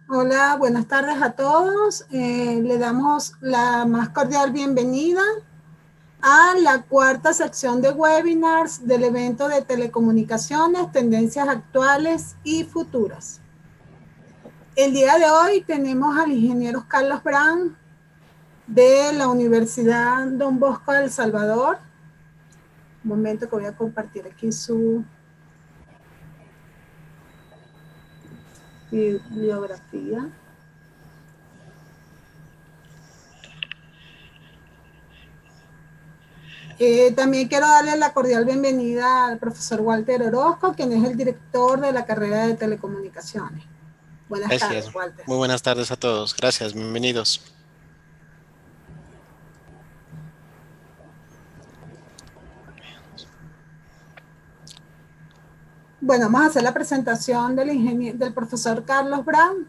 Hola, buenas tardes a todos. Le damos la más cordial bienvenida a la cuarta sección de webinars del evento de telecomunicaciones, tendencias actuales y futuras. El día de hoy tenemos al ingeniero Carlos Brand de la Universidad Don Bosco de El Salvador. Un momento que voy a compartir aquí su bibliografía. También quiero darle la cordial bienvenida al profesor Walter Orozco, quien es el director de la carrera de telecomunicaciones. Buenas tardes, Gracias. Walter. Muy buenas tardes a todos. Gracias. Bienvenidos. Bueno, vamos a hacer la presentación del profesor Carlos Brand.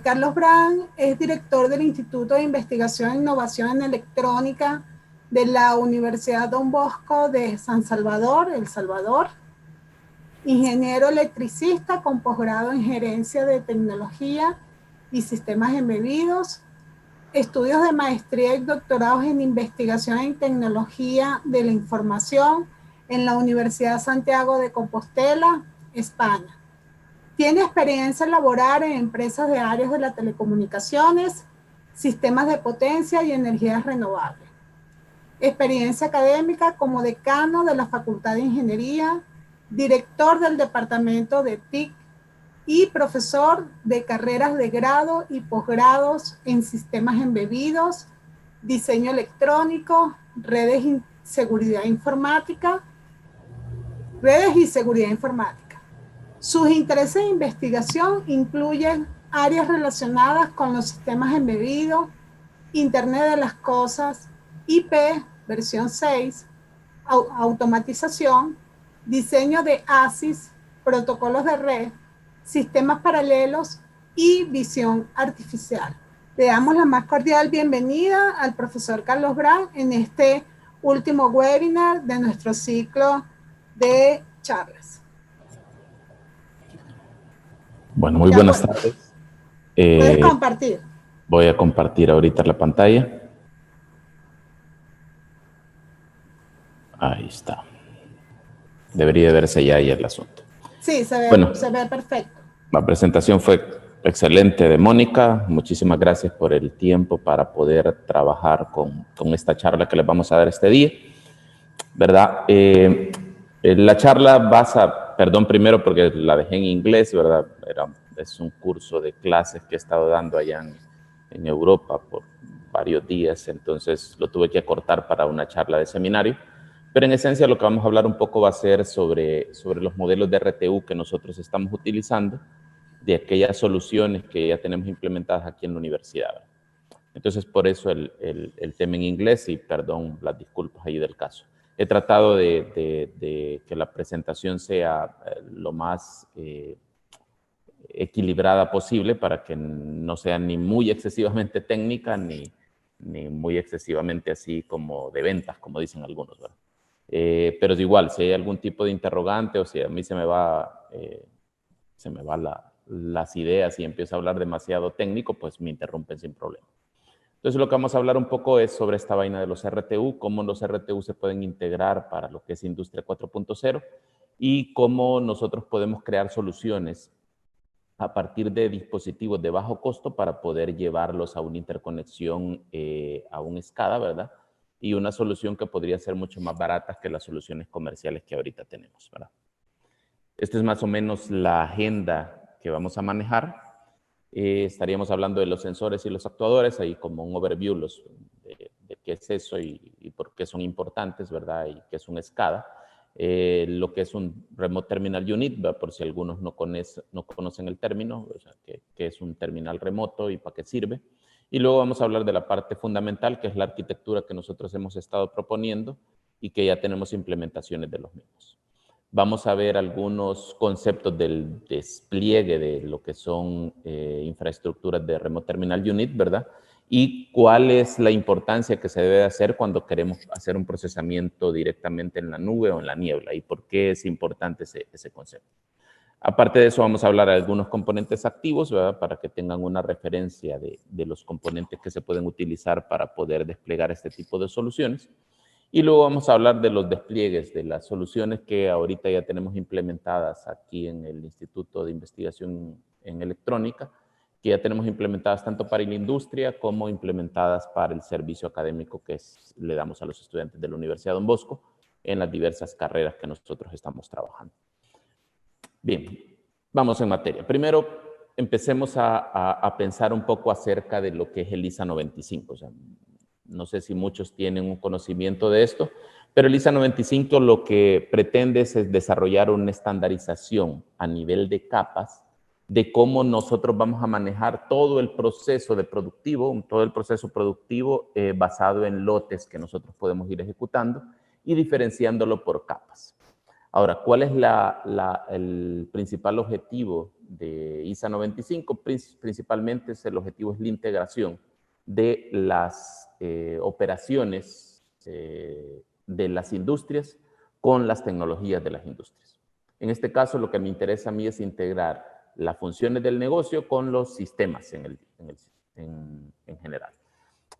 Carlos Brand es director del Instituto de Investigación e Innovación en Electrónica de la Universidad Don Bosco de San Salvador, El Salvador. Ingeniero electricista con posgrado en gerencia de tecnología y sistemas embebidos, estudios de maestría y doctorados en investigación en tecnología de la información en la Universidad Santiago de Compostela, España. Tiene experiencia en laborar en empresas de áreas de las telecomunicaciones, sistemas de potencia y energías renovables. Experiencia académica como decano de la Facultad de Ingeniería, director del Departamento de TIC y profesor de carreras de grado y posgrados en sistemas embebidos, diseño electrónico, redes y seguridad informática. Sus intereses de investigación incluyen áreas relacionadas con los sistemas embebidos, Internet de las Cosas, IP, versión 6, automatización, diseño de ASIS, protocolos de red, sistemas paralelos y visión artificial. Le damos la más cordial bienvenida al profesor Carlos Brand en este último webinar de nuestro ciclo de charlas. Bueno, muy buenas tardes. Puedes compartir. Voy a compartir ahorita la pantalla. Ahí está. Debería verse ya ahí el asunto. Sí, se ve perfecto. La presentación fue excelente de Mónica. Muchísimas gracias por el tiempo para poder trabajar con esta charla que les vamos a dar este día. ¿Verdad? La charla perdón primero porque la dejé en inglés, ¿verdad? Es un curso de clases que he estado dando allá en Europa por varios días, entonces lo tuve que acortar para una charla de seminario. Pero en esencia lo que vamos a hablar un poco va a ser sobre los modelos de RTU que nosotros estamos utilizando, de aquellas soluciones que ya tenemos implementadas aquí en la universidad. Entonces, por eso el tema en inglés y perdón las disculpas ahí del caso. He tratado de que la presentación sea lo más equilibrada posible para que no sea ni muy excesivamente técnica ni muy excesivamente así como de ventas, como dicen algunos, ¿verdad? Pero es igual, si hay algún tipo de interrogante o si a mí se me va las ideas y empiezo a hablar demasiado técnico, pues me interrumpen sin problema. Entonces lo que vamos a hablar un poco es sobre esta vaina de los RTU, cómo los RTU se pueden integrar para lo que es Industria 4.0 y cómo nosotros podemos crear soluciones a partir de dispositivos de bajo costo para poder llevarlos a una interconexión a un SCADA, ¿verdad? Y una solución que podría ser mucho más barata que las soluciones comerciales que ahorita tenemos, ¿verdad? Esta es más o menos la agenda que vamos a manejar. Estaríamos hablando de los sensores y los actuadores, ahí como un overview de qué es eso y por qué son importantes, ¿verdad? Y qué es un SCADA. Lo que es un Remote Terminal Unit, ¿verdad? Por si algunos no conocen el término, o sea, qué es un terminal remoto y para qué sirve. Y luego vamos a hablar de la parte fundamental, que es la arquitectura que nosotros hemos estado proponiendo y que ya tenemos implementaciones de los mismos. Vamos a ver algunos conceptos del despliegue de lo que son infraestructuras de Remote Terminal Unit, ¿verdad? Y cuál es la importancia que se debe hacer cuando queremos hacer un procesamiento directamente en la nube o en la niebla y por qué es importante ese concepto. Aparte de eso, vamos a hablar de algunos componentes activos, ¿verdad? Para que tengan una referencia de los componentes que se pueden utilizar para poder desplegar este tipo de soluciones. Y luego vamos a hablar de los despliegues, de las soluciones que ahorita ya tenemos implementadas aquí en el Instituto de Investigación en Electrónica, que ya tenemos implementadas tanto para la industria como implementadas para el servicio académico que le damos a los estudiantes de la Universidad Don Bosco en las diversas carreras que nosotros estamos trabajando. Bien, vamos en materia. Primero, empecemos a pensar un poco acerca de lo que es el ISA 95. O sea, no sé si muchos tienen un conocimiento de esto, pero el ISA 95 lo que pretende es desarrollar una estandarización a nivel de capas de cómo nosotros vamos a manejar todo el proceso productivo basado en lotes que nosotros podemos ir ejecutando y diferenciándolo por capas. Ahora, ¿cuál es el principal objetivo de ISA 95? Principalmente el objetivo es la integración de las operaciones de las industrias con las tecnologías de las industrias. En este caso, lo que me interesa a mí es integrar las funciones del negocio con los sistemas en general.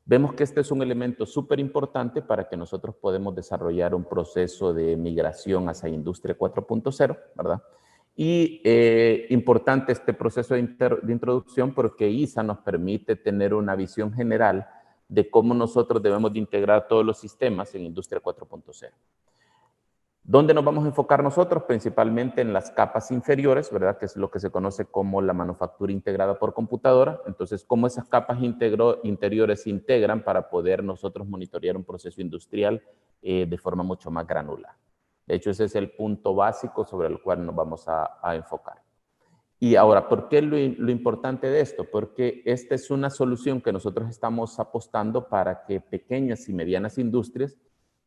Vemos que este es un elemento súper importante para que nosotros podamos desarrollar un proceso de migración hacia Industria 4.0, ¿verdad? Y importante este proceso de introducción porque ISA nos permite tener una visión general de cómo nosotros debemos de integrar todos los sistemas en Industria 4.0. ¿Dónde nos vamos a enfocar nosotros? Principalmente en las capas inferiores, ¿verdad? Que es lo que se conoce como la manufactura integrada por computadora. Entonces, cómo esas capas interiores se integran para poder nosotros monitorear un proceso industrial de forma mucho más granular. De hecho, ese es el punto básico sobre el cual nos vamos a enfocar. Y ahora, ¿por qué lo importante de esto? Porque esta es una solución que nosotros estamos apostando para que pequeñas y medianas industrias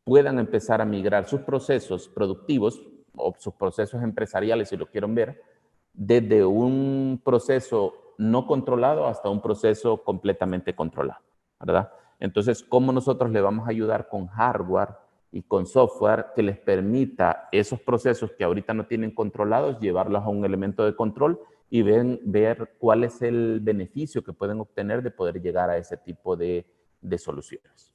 puedan empezar a migrar sus procesos productivos o sus procesos empresariales, si lo quieren ver, desde un proceso no controlado hasta un proceso completamente controlado, ¿verdad? Entonces, ¿cómo nosotros le vamos a ayudar con hardware y con software que les permita esos procesos que ahorita no tienen controlados, llevarlos a un elemento de control y ver cuál es el beneficio que pueden obtener de poder llegar a ese tipo de soluciones?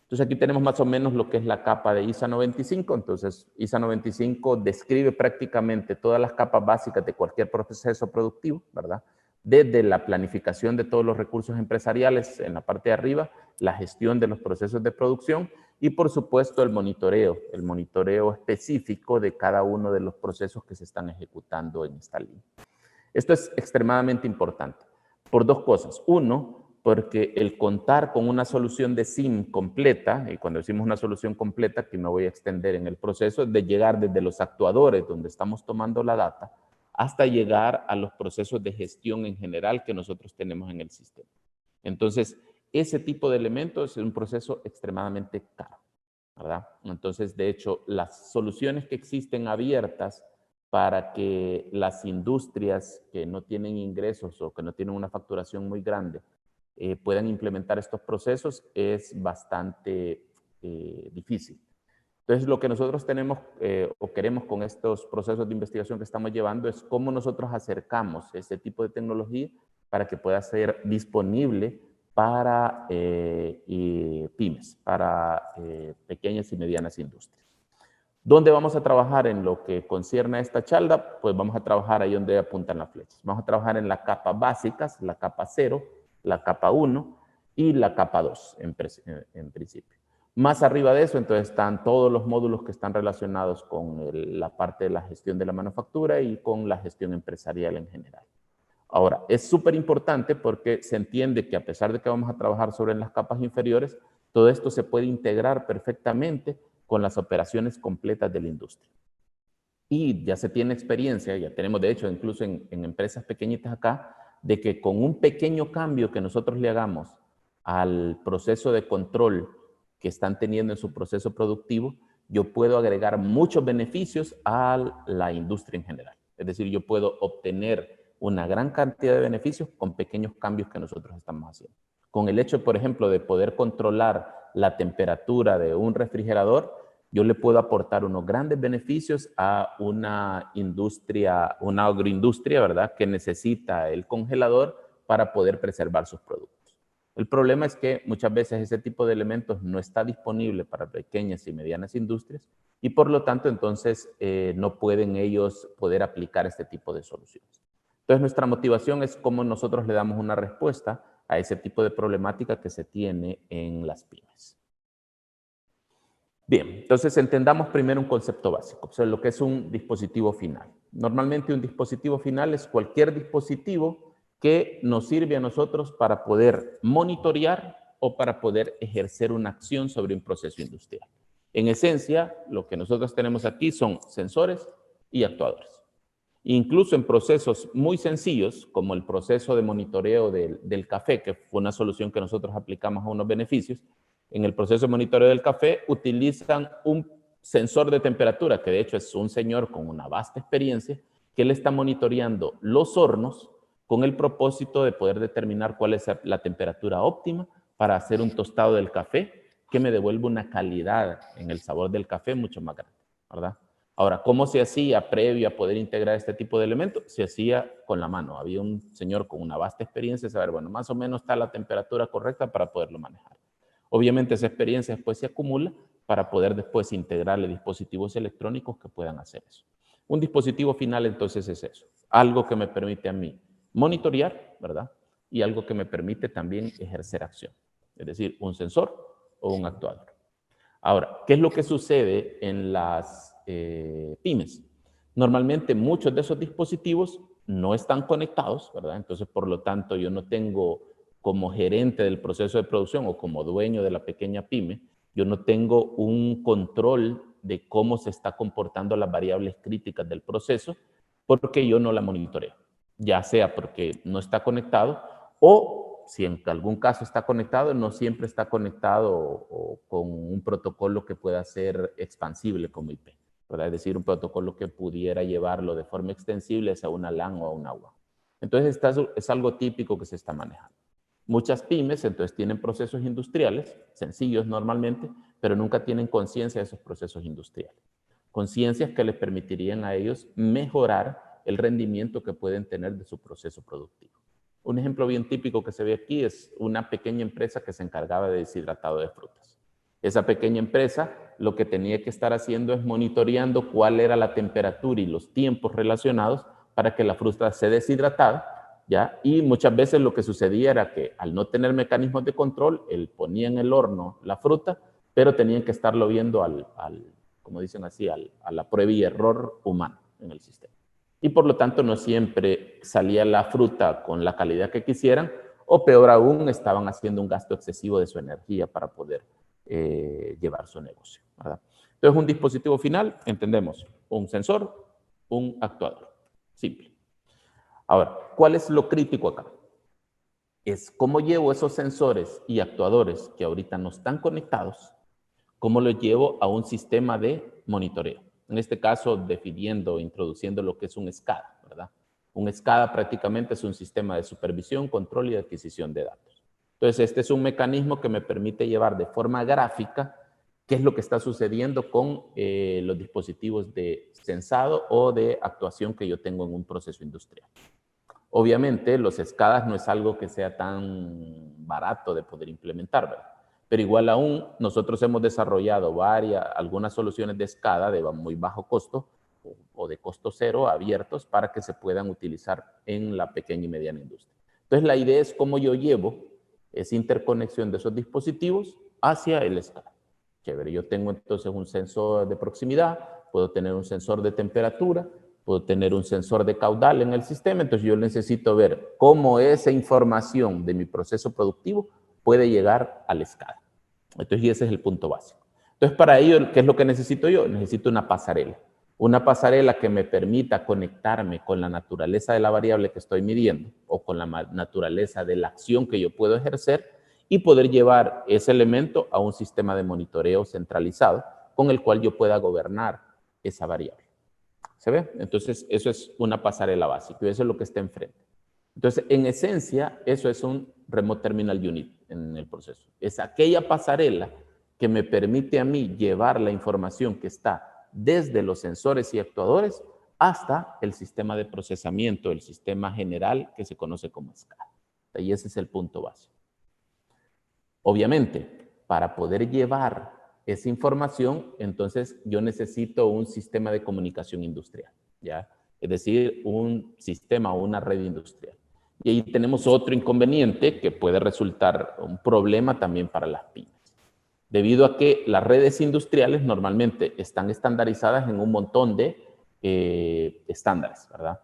Entonces, aquí tenemos más o menos lo que es la capa de ISA 95. Entonces, ISA 95 describe prácticamente todas las capas básicas de cualquier proceso productivo, ¿verdad? Desde la planificación de todos los recursos empresariales en la parte de arriba, la gestión de los procesos de producción y, por supuesto, el monitoreo específico de cada uno de los procesos que se están ejecutando en esta línea. Esto es extremadamente importante por dos cosas. Uno, porque el contar con una solución de SIM completa, y cuando decimos una solución completa, que me voy a extender en el proceso, es de llegar desde los actuadores donde estamos tomando la data, hasta llegar a los procesos de gestión en general que nosotros tenemos en el sistema. Entonces, ese tipo de elementos es un proceso extremadamente caro, ¿verdad? Entonces, de hecho, las soluciones que existen abiertas para que las industrias que no tienen ingresos o que no tienen una facturación muy grande puedan implementar estos procesos es bastante difícil. Entonces, lo que nosotros tenemos o queremos con estos procesos de investigación que estamos llevando es cómo nosotros acercamos este tipo de tecnología para que pueda ser disponible para pymes, para pequeñas y medianas industrias. ¿Dónde vamos a trabajar en lo que concierne a esta charla? Pues vamos a trabajar ahí donde apuntan las flechas. Vamos a trabajar en las capas básicas, la capa 0, la capa 1 y la capa 2 en principio. Más arriba de eso, entonces, están todos los módulos que están relacionados con la parte de la gestión de la manufactura y con la gestión empresarial en general. Ahora, es súper importante porque se entiende que a pesar de que vamos a trabajar sobre las capas inferiores, todo esto se puede integrar perfectamente con las operaciones completas de la industria. Y ya se tiene experiencia, ya tenemos de hecho incluso en empresas pequeñitas acá, de que con un pequeño cambio que nosotros le hagamos al proceso de control que están teniendo en su proceso productivo, yo puedo agregar muchos beneficios a la industria en general. Es decir, yo puedo obtener una gran cantidad de beneficios con pequeños cambios que nosotros estamos haciendo. Con el hecho, por ejemplo, de poder controlar la temperatura de un refrigerador, yo le puedo aportar unos grandes beneficios a una industria, una agroindustria, ¿verdad?, que necesita el congelador para poder preservar sus productos. El problema es que muchas veces ese tipo de elementos no está disponible para pequeñas y medianas industrias y por lo tanto entonces no pueden ellos poder aplicar este tipo de soluciones. Entonces nuestra motivación es cómo nosotros le damos una respuesta a ese tipo de problemática que se tiene en las pymes. Bien, entonces entendamos primero un concepto básico, o sea, lo que es un dispositivo final. Normalmente un dispositivo final es cualquier dispositivo que nos sirve a nosotros para poder monitorear o para poder ejercer una acción sobre un proceso industrial. En esencia, lo que nosotros tenemos aquí son sensores y actuadores. Incluso en procesos muy sencillos, como el proceso de monitoreo del café, que fue una solución que nosotros aplicamos a unos beneficios, en el proceso de monitoreo del café utilizan un sensor de temperatura, que de hecho es un señor con una vasta experiencia, que le está monitoreando los hornos con el propósito de poder determinar cuál es la temperatura óptima para hacer un tostado del café que me devuelva una calidad en el sabor del café mucho más grande, ¿verdad? Ahora, ¿cómo se hacía previo a poder integrar este tipo de elementos? Se hacía con la mano. Había un señor con una vasta experiencia de saber, bueno, más o menos está la temperatura correcta para poderlo manejar. Obviamente esa experiencia después se acumula para poder después integrarle dispositivos electrónicos que puedan hacer eso. Un dispositivo final entonces es eso, algo que me permite a mí monitorear, ¿verdad? Y algo que me permite también ejercer acción, es decir, un sensor o un actuador. Ahora, ¿qué es lo que sucede en las pymes? Normalmente muchos de esos dispositivos no están conectados, ¿verdad? Entonces, por lo tanto, yo no tengo como gerente del proceso de producción o como dueño de la pequeña pyme, yo no tengo un control de cómo se está comportando las variables críticas del proceso porque yo no la monitoreo, ya sea porque no está conectado o si en algún caso está conectado, no siempre está conectado o con un protocolo que pueda ser expansible como IP, ¿verdad? Es decir, un protocolo que pudiera llevarlo de forma extensible hacia una LAN o a una UAM. Entonces, es algo típico que se está manejando. Muchas pymes entonces tienen procesos industriales, sencillos normalmente, pero nunca tienen conciencia de esos procesos industriales. Conciencias que les permitirían a ellos mejorar el rendimiento que pueden tener de su proceso productivo. Un ejemplo bien típico que se ve aquí es una pequeña empresa que se encargaba de deshidratado de frutas. Esa pequeña empresa lo que tenía que estar haciendo es monitoreando cuál era la temperatura y los tiempos relacionados para que la fruta se deshidratara, ¿ya? Y muchas veces lo que sucedía era que al no tener mecanismos de control, él ponía en el horno la fruta, pero tenían que estarlo viendo como dicen así, a la prueba y error humano en el sistema. Y por lo tanto no siempre salía la fruta con la calidad que quisieran, o peor aún, estaban haciendo un gasto excesivo de su energía para poder llevar su negocio, ¿verdad? Entonces, un dispositivo final, entendemos, un sensor, un actuador, simple. Ahora, ¿cuál es lo crítico acá? Es cómo llevo esos sensores y actuadores que ahorita no están conectados, cómo los llevo a un sistema de monitoreo. En este caso, definiendo, introduciendo lo que es un SCADA, ¿verdad? Un SCADA prácticamente es un sistema de supervisión, control y adquisición de datos. Entonces, este es un mecanismo que me permite llevar de forma gráfica qué es lo que está sucediendo con los dispositivos de sensado o de actuación que yo tengo en un proceso industrial. Obviamente, los SCADAs no es algo que sea tan barato de poder implementar, ¿verdad? Pero igual aún, nosotros hemos desarrollado algunas soluciones de SCADA de muy bajo costo o de costo cero abiertos para que se puedan utilizar en la pequeña y mediana industria. Entonces, la idea es cómo yo llevo esa interconexión de esos dispositivos hacia el SCADA. Chévere, yo tengo entonces un sensor de proximidad, puedo tener un sensor de temperatura, puedo tener un sensor de caudal en el sistema, entonces yo necesito ver cómo esa información de mi proceso productivo puede llegar al SCADA. Entonces, y ese es el punto básico. Entonces, para ello, ¿qué es lo que necesito yo? Necesito una pasarela que me permita conectarme con la naturaleza de la variable que estoy midiendo o con la naturaleza de la acción que yo puedo ejercer y poder llevar ese elemento a un sistema de monitoreo centralizado con el cual yo pueda gobernar esa variable. ¿Se ve? Entonces, eso es una pasarela básica y eso es lo que está enfrente. Entonces, en esencia, eso es un Remote Terminal Unit en el proceso. Es aquella pasarela que me permite a mí llevar la información que está desde los sensores y actuadores hasta el sistema de procesamiento, el sistema general que se conoce como SCADA. Y ese es el punto básico. Obviamente, para poder llevar esa información, entonces yo necesito un sistema de comunicación industrial, ¿ya? Es decir, un sistema o una red industrial. Y ahí tenemos otro inconveniente que puede resultar un problema también para las pymes. Debido a que las redes industriales normalmente están estandarizadas en un montón de estándares, ¿verdad?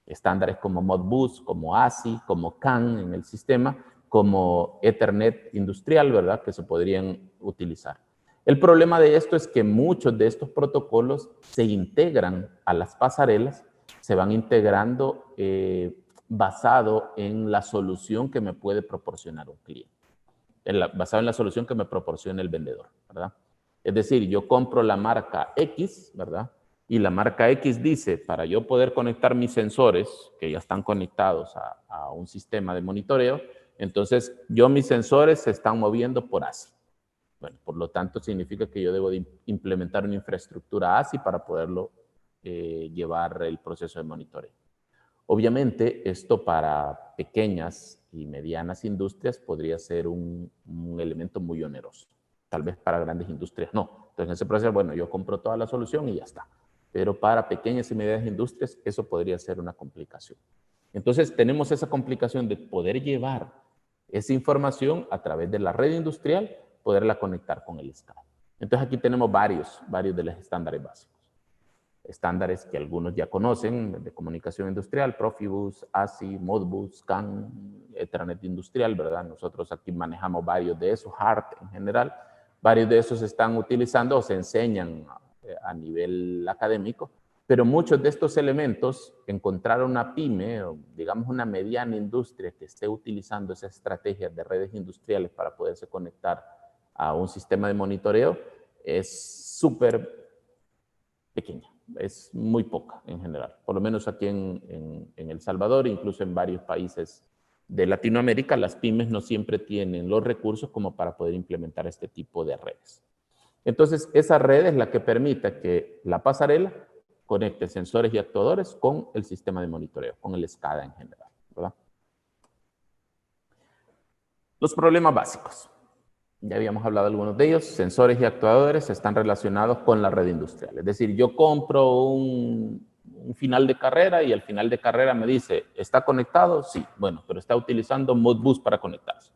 Estándares como Modbus, como ASI, como CAN en el sistema, como Ethernet industrial, ¿verdad? Que se podrían utilizar. El problema de esto es que muchos de estos protocolos se integran a las pasarelas, se van integrando basado en la solución que me puede proporcionar un cliente. Basado en la solución que me proporciona el vendedor, ¿verdad? Es decir, yo compro la marca X, ¿verdad? Y la marca X dice, para yo poder conectar mis sensores, que ya están conectados a un sistema de monitoreo, entonces mis sensores se están moviendo por ASI. Bueno, por lo tanto, significa que yo debo de implementar una infraestructura ASI para poderlo llevar el proceso de monitoreo. Obviamente, esto para pequeñas y medianas industrias podría ser un elemento muy oneroso. Tal vez para grandes industrias no. Entonces, en ese proceso, bueno, yo compro toda la solución y ya está. Pero para pequeñas y medianas industrias, eso podría ser una complicación. Entonces, tenemos esa complicación de poder llevar esa información a través de la red industrial, poderla conectar con el SCADA. Entonces, aquí tenemos varios de los estándares básicos. Estándares que algunos ya conocen, de comunicación industrial, Profibus, ASI, Modbus, CAN, Ethernet industrial, ¿verdad? Nosotros aquí manejamos varios de esos, HART en general. Varios de esos se están utilizando o se enseñan a nivel académico, pero muchos de estos elementos, encontrar una pyme, o digamos una mediana industria que esté utilizando esas estrategias de redes industriales para poderse conectar a un sistema de monitoreo, es súper pequeña. Es muy poca en general, por lo menos aquí en El Salvador, incluso en varios países de Latinoamérica, las pymes no siempre tienen los recursos como para poder implementar este tipo de redes. Entonces, esa red es la que permite que la pasarela conecte sensores y actuadores con el sistema de monitoreo, con el SCADA en general, ¿verdad? Los problemas básicos. Ya habíamos hablado de algunos de ellos. Sensores y actuadores están relacionados con la red industrial. Es decir, yo compro un final de carrera y al final de carrera me dice, ¿está conectado? Sí. Bueno, pero está utilizando Modbus para conectarse.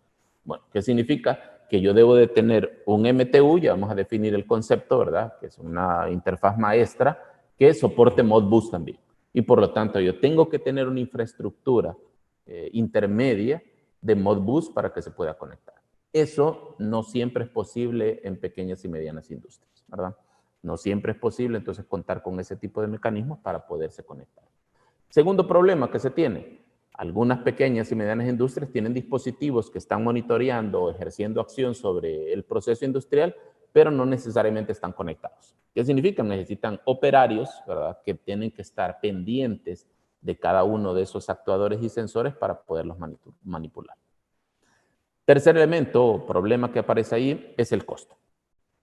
Bueno, ¿qué significa? Que yo debo de tener un MTU, ya vamos a definir el concepto, ¿verdad? Que es una interfaz maestra que soporte Modbus también. Y por lo tanto, yo tengo que tener una infraestructura intermedia de Modbus para que se pueda conectar. Eso no siempre es posible en pequeñas y medianas industrias, ¿verdad? No siempre es posible, entonces, contar con ese tipo de mecanismos para poderse conectar. Segundo problema que se tiene. Algunas pequeñas y medianas industrias tienen dispositivos que están monitoreando o ejerciendo acción sobre el proceso industrial, pero no necesariamente están conectados. ¿Qué significa? Necesitan operarios, ¿verdad?, que tienen que estar pendientes de cada uno de esos actuadores y sensores para poderlos manipular. Tercer elemento o problema que aparece ahí es el costo.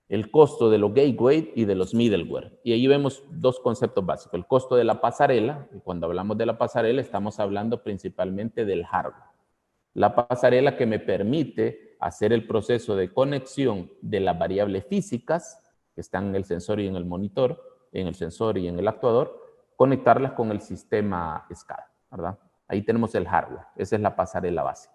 El costo de los gateway y de los middleware. Y ahí vemos dos conceptos básicos. El costo de la pasarela, y cuando hablamos de la pasarela estamos hablando principalmente del hardware. La pasarela que me permite hacer el proceso de conexión de las variables físicas que están en el sensor y en el monitor, en el sensor y en el actuador, conectarlas con el sistema SCADA, ¿verdad? Ahí tenemos el hardware. Esa es la pasarela básica.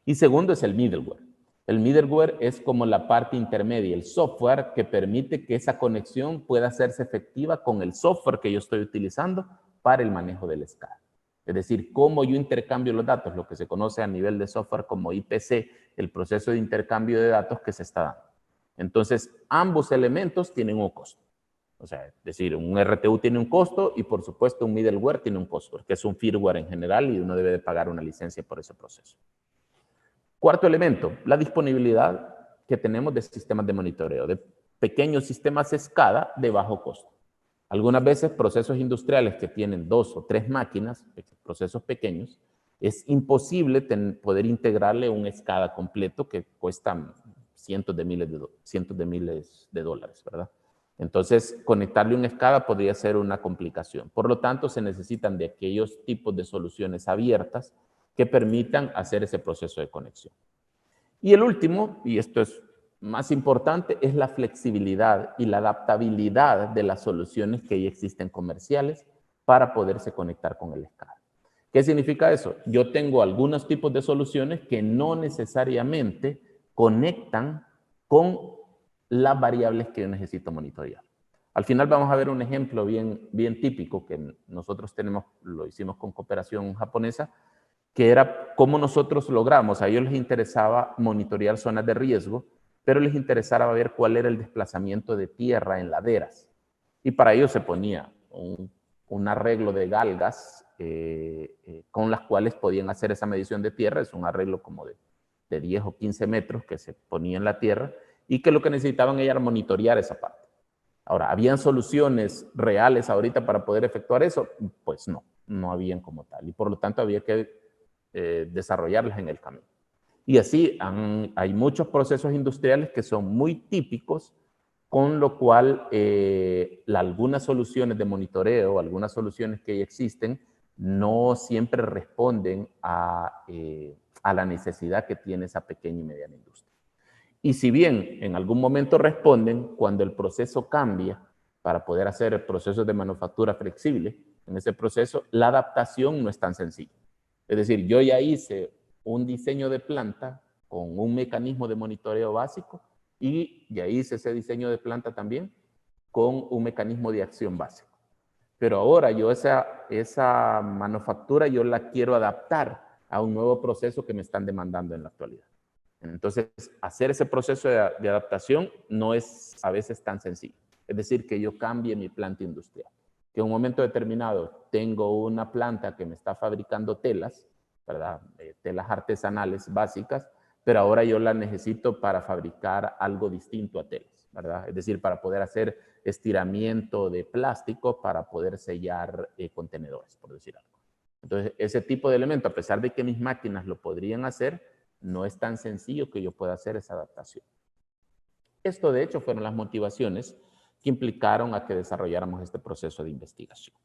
Y segundo es el middleware. El middleware es como la parte intermedia, el software que permite que esa conexión pueda hacerse efectiva con el software que yo estoy utilizando para el manejo del SCADA. Es decir, cómo yo intercambio los datos, lo que se conoce a nivel de software como IPC, el proceso de intercambio de datos que se está dando. Entonces, ambos elementos tienen un costo. O sea, es decir, un RTU tiene un costo y, por supuesto, un middleware tiene un costo, que es un firmware en general y uno debe de pagar una licencia por ese proceso. Cuarto elemento, la disponibilidad que tenemos de sistemas de monitoreo, de pequeños sistemas SCADA de bajo costo. Algunas veces procesos industriales que tienen 2 o 3 máquinas, procesos pequeños, es imposible poder integrarle un SCADA completo que cuesta cientos de miles de dólares, ¿verdad? Entonces, conectarle un SCADA podría ser una complicación. Por lo tanto, se necesitan de aquellos tipos de soluciones abiertas que permitan hacer ese proceso de conexión. Y el último, y esto es más importante, es la flexibilidad y la adaptabilidad de las soluciones que ya existen comerciales para poderse conectar con el SCADA. ¿Qué significa eso? Yo tengo algunos tipos de soluciones que no necesariamente conectan con las variables que yo necesito monitorear. Al final vamos a ver un ejemplo bien típico que nosotros tenemos, lo hicimos con cooperación japonesa, que era cómo nosotros logramos, a ellos les interesaba monitorear zonas de riesgo, pero les interesaba ver cuál era el desplazamiento de tierra en laderas. Y para ello se ponía un arreglo de galgas con las cuales podían hacer esa medición de tierra. Es un arreglo como de 10 o 15 metros que se ponía en la tierra y que lo que necesitaban era monitorear esa parte. Ahora, ¿habían soluciones reales ahorita para poder efectuar eso? Pues no habían como tal. Y por lo tanto había que desarrollarlas en el camino. Y así hay muchos procesos industriales que son muy típicos, con lo cual algunas soluciones de monitoreo, algunas soluciones que ya existen, no siempre responden a la necesidad que tiene esa pequeña y mediana industria. Y si bien en algún momento responden, cuando el proceso cambia para poder hacer procesos de manufactura flexible, en ese proceso la adaptación no es tan sencilla. Es decir, yo ya hice un diseño de planta con un mecanismo de monitoreo básico y ya hice ese diseño de planta también con un mecanismo de acción básico. Pero ahora yo esa manufactura yo la quiero adaptar a un nuevo proceso que me están demandando en la actualidad. Entonces, hacer ese proceso de adaptación no es a veces tan sencillo. Es decir, que yo cambie mi planta industrial. Que en un momento determinado tengo una planta que me está fabricando telas, ¿verdad? Telas artesanales básicas, pero ahora yo la necesito para fabricar algo distinto a telas, ¿verdad? Es decir, para poder hacer estiramiento de plástico para poder sellar contenedores, por decir algo. Entonces, ese tipo de elemento, a pesar de que mis máquinas lo podrían hacer, no es tan sencillo que yo pueda hacer esa adaptación. Esto, de hecho, fueron las motivaciones que implicaron a que desarrolláramos este proceso de investigación.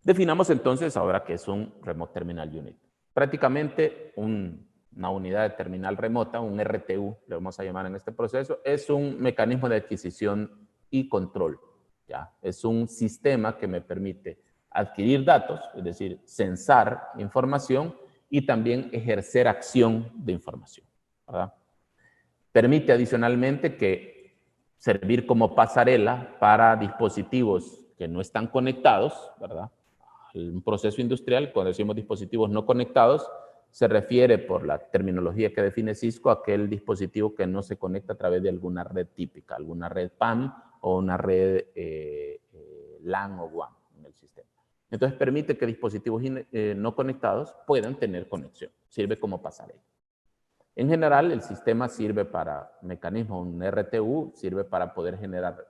Definamos entonces ahora qué es un Remote Terminal Unit. Prácticamente una unidad de terminal remota, un RTU, le vamos a llamar en este proceso, es un mecanismo de adquisición y control. ¿Ya? Es un sistema que me permite adquirir datos, es decir, censar información y también ejercer acción de información, ¿verdad? Permite adicionalmente que servir como pasarela para dispositivos que no están conectados, ¿verdad? Un proceso industrial, cuando decimos dispositivos no conectados, se refiere por la terminología que define Cisco a aquel dispositivo que no se conecta a través de alguna red típica, alguna red PAN o una red LAN o WAN en el sistema. Entonces permite que dispositivos no conectados puedan tener conexión. Sirve como pasarela. En general, el sistema sirve para mecanismos, un RTU sirve para poder generar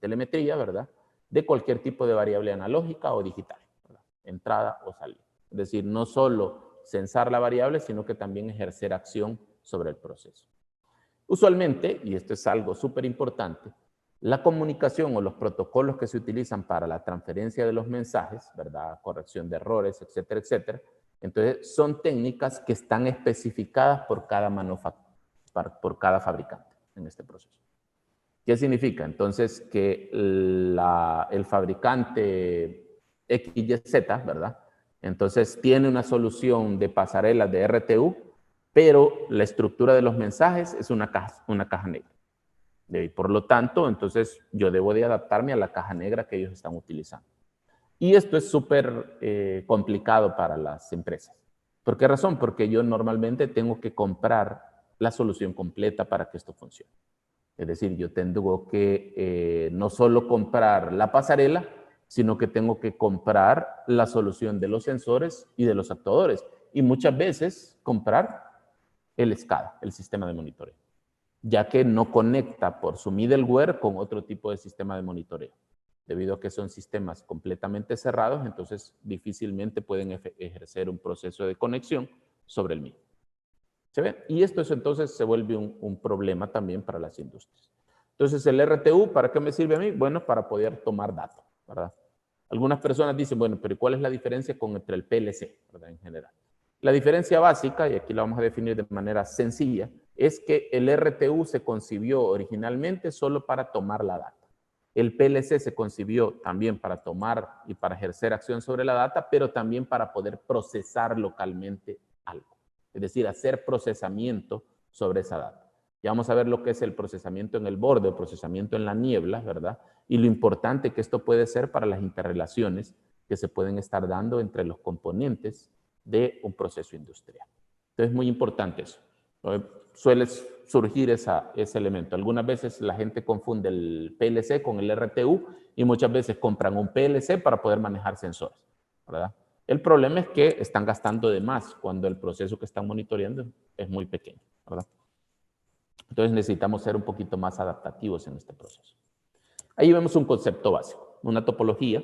telemetría, ¿verdad? De cualquier tipo de variable analógica o digital, ¿verdad? Entrada o salida. Es decir, no solo censar la variable, sino que también ejercer acción sobre el proceso. Usualmente, y esto es algo súper importante, la comunicación o los protocolos que se utilizan para la transferencia de los mensajes, ¿verdad? Corrección de errores, etcétera, etcétera. Entonces, son técnicas que están especificadas por cada fabricante en este proceso. ¿Qué significa? Entonces, que el fabricante XYZ, ¿verdad? Entonces, tiene una solución de pasarelas de RTU, pero la estructura de los mensajes es una caja negra. Y por lo tanto, entonces, yo debo de adaptarme a la caja negra que ellos están utilizando. Y esto es súper complicado para las empresas. ¿Por qué razón? Porque yo normalmente tengo que comprar la solución completa para que esto funcione. Es decir, yo tengo que no solo comprar la pasarela, sino que tengo que comprar la solución de los sensores y de los actuadores. Y muchas veces comprar el SCADA, el sistema de monitoreo, ya que no conecta por su middleware con otro tipo de sistema de monitoreo. Debido a que son sistemas completamente cerrados, entonces difícilmente pueden ejercer un proceso de conexión sobre el mismo. ¿Se ve? Y esto entonces se vuelve un problema también para las industrias. Entonces, el RTU, ¿para qué me sirve a mí? Bueno, para poder tomar datos, ¿verdad? Algunas personas dicen, bueno, pero ¿cuál es la diferencia entre el PLC, ¿verdad? En general. La diferencia básica, y aquí la vamos a definir de manera sencilla, es que el RTU se concibió originalmente solo para tomar la data. El PLC se concibió también para tomar y para ejercer acción sobre la data, pero también para poder procesar localmente algo. Es decir, hacer procesamiento sobre esa data. Ya vamos a ver lo que es el procesamiento en el borde, el procesamiento en la niebla, ¿verdad? Y lo importante que esto puede ser para las interrelaciones que se pueden estar dando entre los componentes de un proceso industrial. Entonces, es muy importante eso. Suele surgir ese elemento. Algunas veces la gente confunde el PLC con el RTU y muchas veces compran un PLC para poder manejar sensores, ¿verdad? El problema es que están gastando de más cuando el proceso que están monitoreando es muy pequeño, ¿verdad? Entonces necesitamos ser un poquito más adaptativos en este proceso. Ahí vemos un concepto básico, una topología.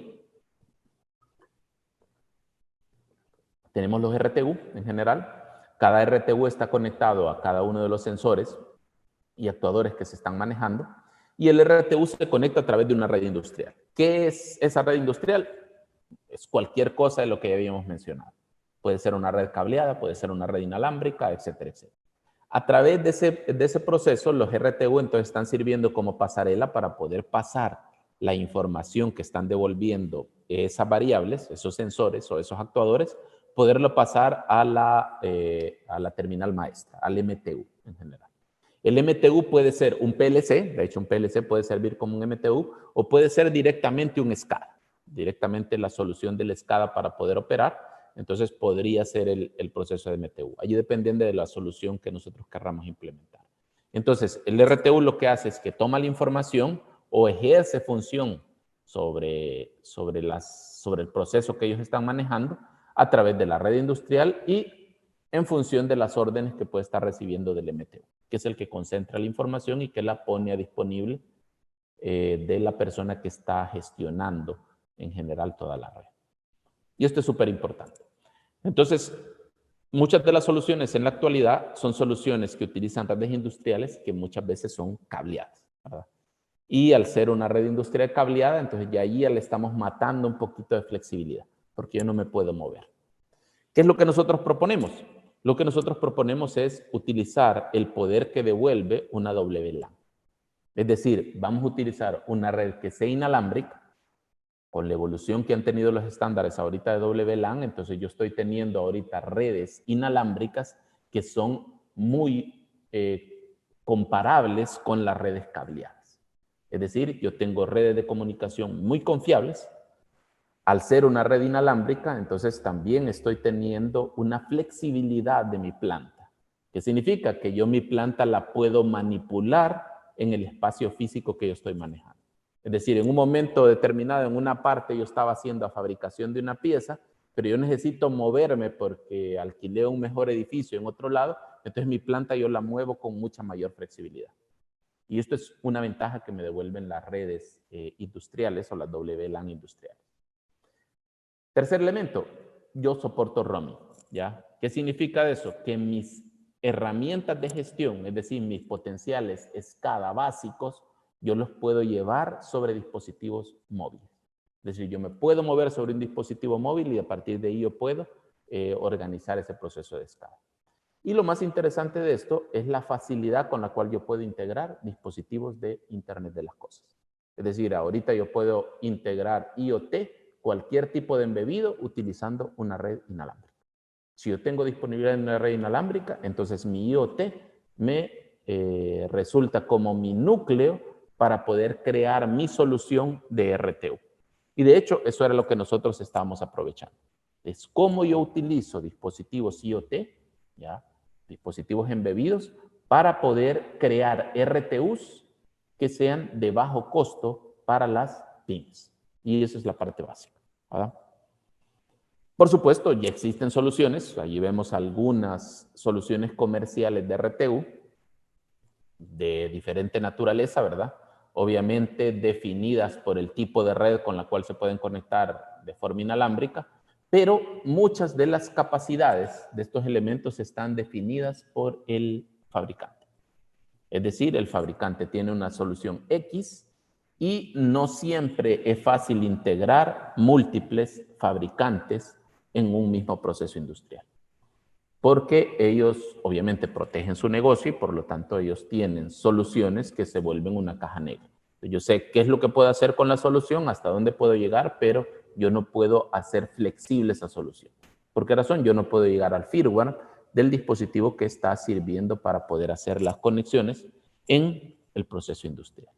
Tenemos los RTU en general. Cada RTU está conectado a cada uno de los sensores y actuadores que se están manejando. Y el RTU se conecta a través de una red industrial. ¿Qué es esa red industrial? Es cualquier cosa de lo que ya habíamos mencionado. Puede ser una red cableada, puede ser una red inalámbrica, etcétera, etcétera. A través de ese proceso, los RTU entonces están sirviendo como pasarela para poder pasar la información que están devolviendo esas variables, esos sensores o esos actuadores, poderlo pasar a la terminal maestra, al MTU en general. El MTU puede ser un PLC, de hecho un PLC puede servir como un MTU, o puede ser directamente un SCADA, directamente la solución del SCADA para poder operar. Entonces podría ser el proceso de MTU. Allí dependiendo de la solución que nosotros querramos implementar. Entonces, el RTU lo que hace es que toma la información o ejerce función sobre el proceso que ellos están manejando a través de la red industrial y en función de las órdenes que puede estar recibiendo del MTU, que es el que concentra la información y que la pone a disponible de la persona que está gestionando en general toda la red. Y esto es súper importante. Entonces, muchas de las soluciones en la actualidad son soluciones que utilizan redes industriales que muchas veces son cableadas, ¿verdad? Y al ser una red industrial cableada, entonces ya ahí le estamos matando un poquito de flexibilidad, porque yo no me puedo mover. ¿Qué es lo que nosotros proponemos? Lo que nosotros proponemos es utilizar el poder que devuelve una WLAN. Es decir, vamos a utilizar una red que sea inalámbrica, con la evolución que han tenido los estándares ahorita de WLAN, entonces yo estoy teniendo ahorita redes inalámbricas que son muy comparables con las redes cableadas. Es decir, yo tengo redes de comunicación muy confiables. Al ser una red inalámbrica, entonces también estoy teniendo una flexibilidad de mi planta. ¿Qué significa? Que yo mi planta la puedo manipular en el espacio físico que yo estoy manejando. Es decir, en un momento determinado, en una parte, yo estaba haciendo la fabricación de una pieza, pero yo necesito moverme porque alquilé un mejor edificio en otro lado, entonces mi planta yo la muevo con mucha mayor flexibilidad. Y esto es una ventaja que me devuelven las redes industriales o las WLAN industriales. Tercer elemento, yo soporto roaming, ¿ya? ¿Qué significa eso? Que mis herramientas de gestión, es decir, mis potenciales SCADA básicos, yo los puedo llevar sobre dispositivos móviles. Es decir, yo me puedo mover sobre un dispositivo móvil y a partir de ahí yo puedo organizar ese proceso de SCADA. Y lo más interesante de esto es la facilidad con la cual yo puedo integrar dispositivos de Internet de las Cosas. Es decir, ahorita yo puedo integrar IoT, cualquier tipo de embebido, utilizando una red inalámbrica. Si yo tengo disponibilidad en una red inalámbrica, entonces mi IoT me resulta como mi núcleo para poder crear mi solución de RTU. Y de hecho, eso era lo que nosotros estábamos aprovechando. Es cómo yo utilizo dispositivos IoT, ¿ya? Dispositivos embebidos, para poder crear RTUs que sean de bajo costo para las pymes. Y esa es la parte básica, ¿verdad? Por supuesto, ya existen soluciones. Allí vemos algunas soluciones comerciales de RTU de diferente naturaleza, ¿verdad? Obviamente definidas por el tipo de red con la cual se pueden conectar de forma inalámbrica, pero muchas de las capacidades de estos elementos están definidas por el fabricante. Es decir, el fabricante tiene una solución X y no siempre es fácil integrar múltiples fabricantes en un mismo proceso industrial. Porque ellos obviamente protegen su negocio y por lo tanto ellos tienen soluciones que se vuelven una caja negra. Yo sé qué es lo que puedo hacer con la solución, hasta dónde puedo llegar, pero yo no puedo hacer flexible esa solución. ¿Por qué razón? Yo no puedo llegar al firmware del dispositivo que está sirviendo para poder hacer las conexiones en el proceso industrial.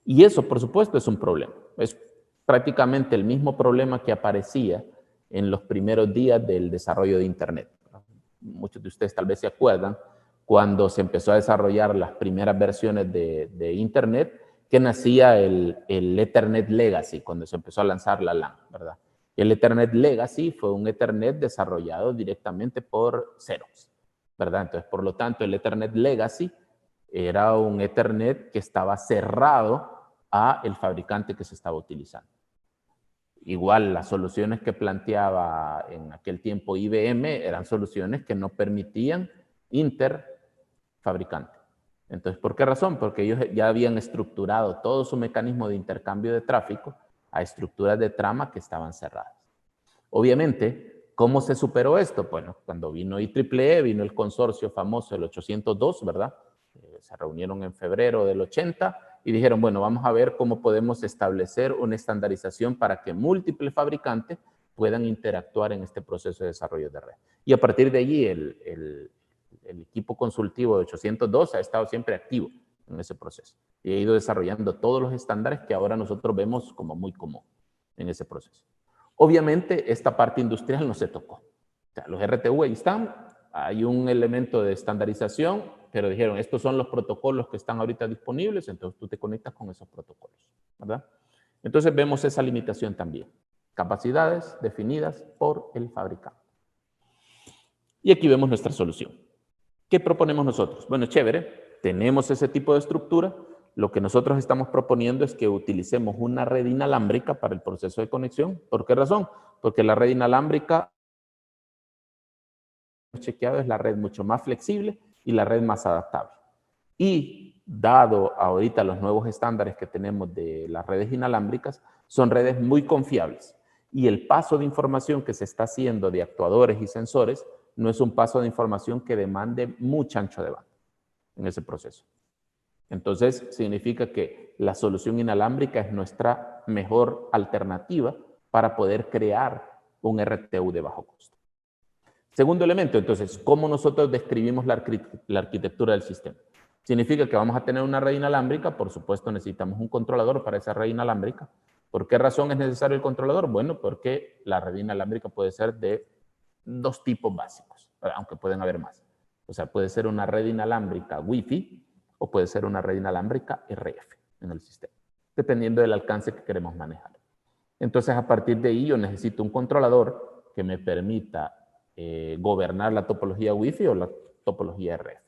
Y eso, por supuesto, es un problema. Es prácticamente el mismo problema que aparecía en los primeros días del desarrollo de Internet. Muchos de ustedes tal vez se acuerdan cuando se empezó a desarrollar las primeras versiones de Internet, que nacía el Ethernet Legacy, cuando se empezó a lanzar la LAN, ¿verdad? El Ethernet Legacy fue un Ethernet desarrollado directamente por Xerox, ¿verdad? Entonces, por lo tanto, el Ethernet Legacy era un Ethernet que estaba cerrado a el fabricante que se estaba utilizando. Igual, las soluciones que planteaba en aquel tiempo IBM eran soluciones que no permitían interfabricante. Entonces, ¿por qué razón? Porque ellos ya habían estructurado todo su mecanismo de intercambio de tráfico a estructuras de trama que estaban cerradas. Obviamente, ¿cómo se superó esto? Bueno, cuando vino IEEE, vino el consorcio famoso, el 802, ¿verdad? Se reunieron en febrero del 80 y dijeron, bueno, vamos a ver cómo podemos establecer una estandarización para que múltiples fabricantes puedan interactuar en este proceso de desarrollo de red. Y a partir de allí, el equipo consultivo de 802 ha estado siempre activo en ese proceso y ha ido desarrollando todos los estándares que ahora nosotros vemos como muy común en ese proceso. Obviamente, esta parte industrial no se tocó. O sea, los RTU ahí están, hay un elemento de estandarización, pero dijeron, estos son los protocolos que están ahorita disponibles, entonces tú te conectas con esos protocolos, ¿verdad? Entonces vemos esa limitación también. Capacidades definidas por el fabricante. Y aquí vemos nuestra solución. ¿Qué proponemos nosotros? Bueno, chévere, tenemos ese tipo de estructura. Lo que nosotros estamos proponiendo es que utilicemos una red inalámbrica para el proceso de conexión. ¿Por qué razón? Porque la red inalámbrica, chequeado, es la red mucho más flexible y la red más adaptable. Y dado ahorita los nuevos estándares que tenemos de las redes inalámbricas, son redes muy confiables. Y el paso de información que se está haciendo de actuadores y sensores no es un paso de información que demande mucho ancho de banda en ese proceso. Entonces, significa que la solución inalámbrica es nuestra mejor alternativa para poder crear un RTU de bajo costo. Segundo elemento, entonces, ¿cómo nosotros describimos la arquitectura del sistema? Significa que vamos a tener una red inalámbrica, por supuesto necesitamos un controlador para esa red inalámbrica. ¿Por qué razón es necesario el controlador? Bueno, porque la red inalámbrica puede ser de dos tipos básicos, aunque pueden haber más. O sea, puede ser una red inalámbrica Wi-Fi o puede ser una red inalámbrica RF en el sistema, dependiendo del alcance que queremos manejar. Entonces, a partir de ahí, yo necesito un controlador que me permita gobernar la topología Wi-Fi o la topología RF.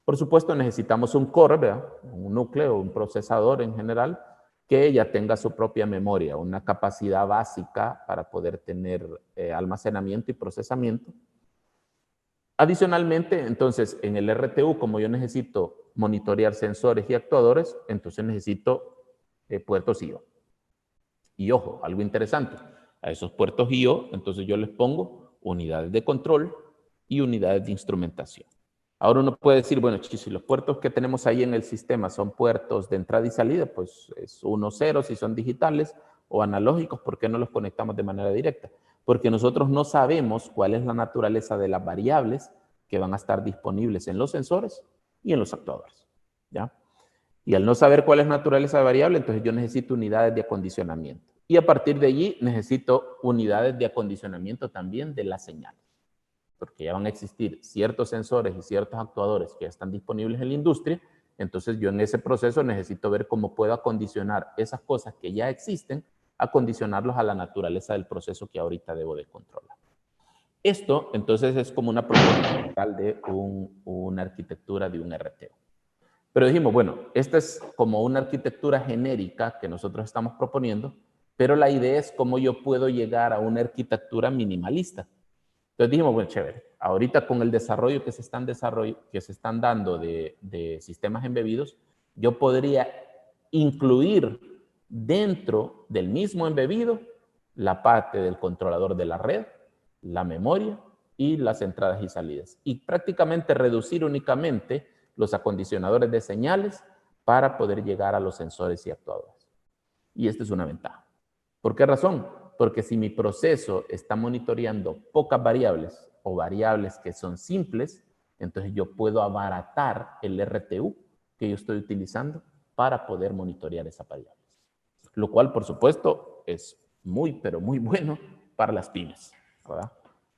Por supuesto, necesitamos un core, ¿verdad? Un núcleo, un procesador en general, que ya tenga su propia memoria, una capacidad básica para poder tener almacenamiento y procesamiento. Adicionalmente, entonces, en el RTU, como yo necesito monitorear sensores y actuadores, entonces necesito puertos I/O. Y ojo, algo interesante, a esos puertos I/O, entonces yo les pongo unidades de control y unidades de instrumentación. Ahora uno puede decir, bueno, si los puertos que tenemos ahí en el sistema son puertos de entrada y salida, pues es 1, 0 si son digitales o analógicos, ¿por qué no los conectamos de manera directa? Porque nosotros no sabemos cuál es la naturaleza de las variables que van a estar disponibles en los sensores y en los actuadores, ¿ya? Y al no saber cuál es la naturaleza de variable, entonces yo necesito unidades de acondicionamiento. Y a partir de allí necesito unidades de acondicionamiento también de las señales. Porque ya van a existir ciertos sensores y ciertos actuadores que ya están disponibles en la industria, entonces yo en ese proceso necesito ver cómo puedo acondicionar esas cosas que ya existen, acondicionarlos a la naturaleza del proceso que ahorita debo de controlar. Esto, entonces, es como una propuesta general de una arquitectura de un RTU. Pero dijimos, bueno, esta es como una arquitectura genérica que nosotros estamos proponiendo, pero la idea es cómo yo puedo llegar a una arquitectura minimalista. Entonces dijimos, bueno, chévere, ahorita con el desarrollo que se están dando de sistemas embebidos, yo podría incluir dentro del mismo embebido la parte del controlador de la red, la memoria y las entradas y salidas. Y prácticamente reducir únicamente los acondicionadores de señales para poder llegar a los sensores y actuadores. Y esta es una ventaja. ¿Por qué razón? Porque si mi proceso está monitoreando pocas variables o variables que son simples, entonces yo puedo abaratar el RTU que yo estoy utilizando para poder monitorear esas variables. Lo cual, por supuesto, es muy, pero muy bueno para las pymes, ¿verdad?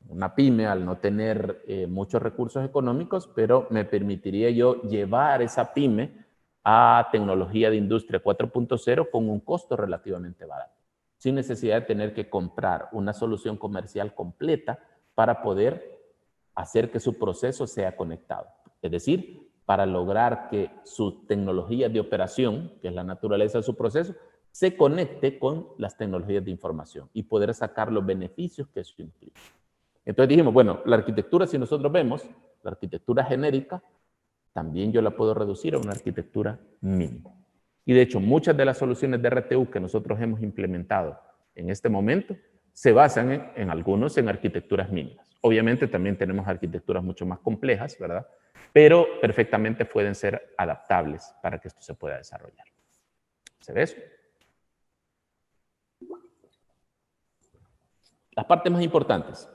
Una pyme, al no tener muchos recursos económicos, pero me permitiría yo llevar esa pyme a tecnología de industria 4.0 con un costo relativamente barato, sin necesidad de tener que comprar una solución comercial completa para poder hacer que su proceso sea conectado. Es decir, para lograr que su tecnología de operación, que es la naturaleza de su proceso, se conecte con las tecnologías de información y poder sacar los beneficios que eso implica. Entonces dijimos, bueno, la arquitectura, si nosotros vemos, la arquitectura genérica, también yo la puedo reducir a una arquitectura mínima. Y de hecho, muchas de las soluciones de RTU que nosotros hemos implementado en este momento se basan en algunos en arquitecturas mínimas. Obviamente también tenemos arquitecturas mucho más complejas, ¿verdad? Pero perfectamente pueden ser adaptables para que esto se pueda desarrollar. ¿Se ve eso? Las partes más importantes.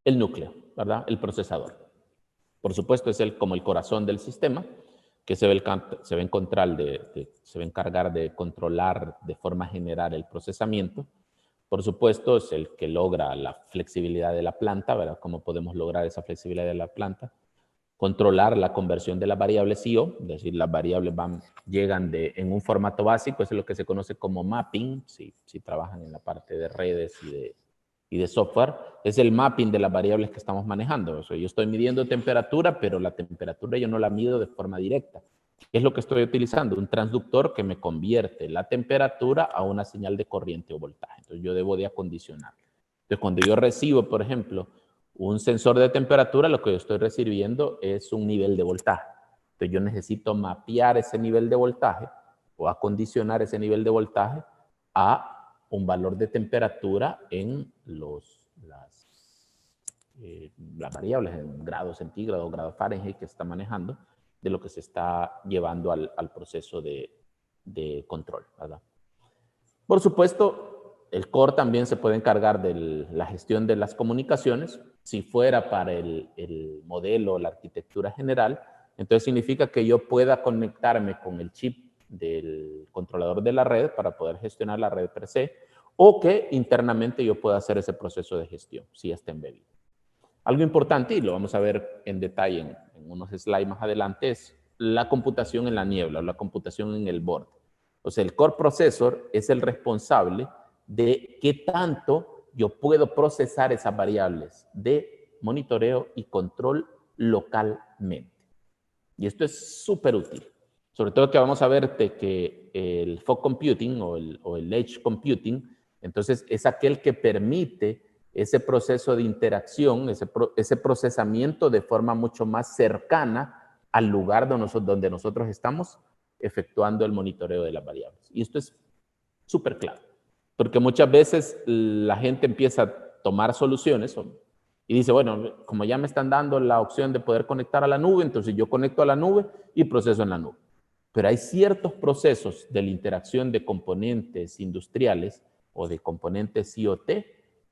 El núcleo, ¿verdad? El procesador. Por supuesto, es como el corazón del sistema, que se va a encargar de controlar de forma general el procesamiento. Por supuesto, es el que logra la flexibilidad de la planta, ¿verdad? ¿Cómo podemos lograr esa flexibilidad de la planta? Controlar la conversión de las variables I/O, es decir, las variables llegan en un formato básico, eso es lo que se conoce como mapping, si trabajan en la parte de redes y de software, es el mapping de las variables que estamos manejando. O sea, yo estoy midiendo temperatura, pero la temperatura yo no la mido de forma directa. ¿Qué es lo que estoy utilizando? Un transductor que me convierte la temperatura a una señal de corriente o voltaje. Entonces yo debo de acondicionar. Entonces cuando yo recibo, por ejemplo, un sensor de temperatura, lo que yo estoy recibiendo es un nivel de voltaje. Entonces yo necesito mapear ese nivel de voltaje o acondicionar ese nivel de voltaje a un valor de temperatura en las variables, en grados centígrados, grados Fahrenheit que se está manejando, de lo que se está llevando al proceso de control, ¿verdad? Por supuesto, el core también se puede encargar de la gestión de las comunicaciones. Si fuera para el modelo, la arquitectura general, entonces significa que yo pueda conectarme con el chip del controlador de la red para poder gestionar la red per se, o que internamente yo pueda hacer ese proceso de gestión, si está embebido. Algo importante, y lo vamos a ver en detalle en unos slides más adelante, es la computación en la niebla o la computación en el borde. O sea, el core processor es el responsable de qué tanto yo puedo procesar esas variables de monitoreo y control localmente. Y esto es súper útil. Sobre todo que vamos a ver que el fog computing o el edge computing, entonces es aquel que permite ese proceso de interacción, ese procesamiento de forma mucho más cercana al lugar donde nosotros estamos efectuando el monitoreo de las variables. Y esto es súper claro, porque muchas veces la gente empieza a tomar soluciones y dice, bueno, como ya me están dando la opción de poder conectar a la nube, entonces yo conecto a la nube y proceso en la nube. Pero hay ciertos procesos de la interacción de componentes industriales o de componentes IoT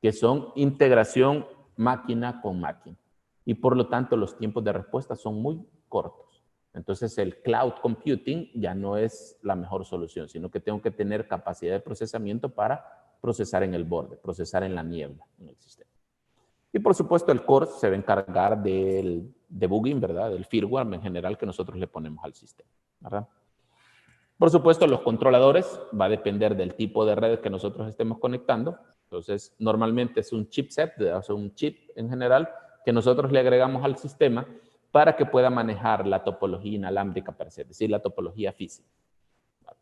que son integración máquina con máquina. Y por lo tanto, los tiempos de respuesta son muy cortos. Entonces, el cloud computing ya no es la mejor solución, sino que tengo que tener capacidad de procesamiento para procesar en el borde, procesar en la niebla, en el sistema. Y por supuesto, el core se va a encargar del debugging, ¿verdad? Del firmware en general que nosotros le ponemos al sistema, ¿verdad? Por supuesto, los controladores va a depender del tipo de red que nosotros estemos conectando. Entonces, normalmente es un chipset, o sea, un chip en general, que nosotros le agregamos al sistema para que pueda manejar la topología inalámbrica per se, es decir, la topología física.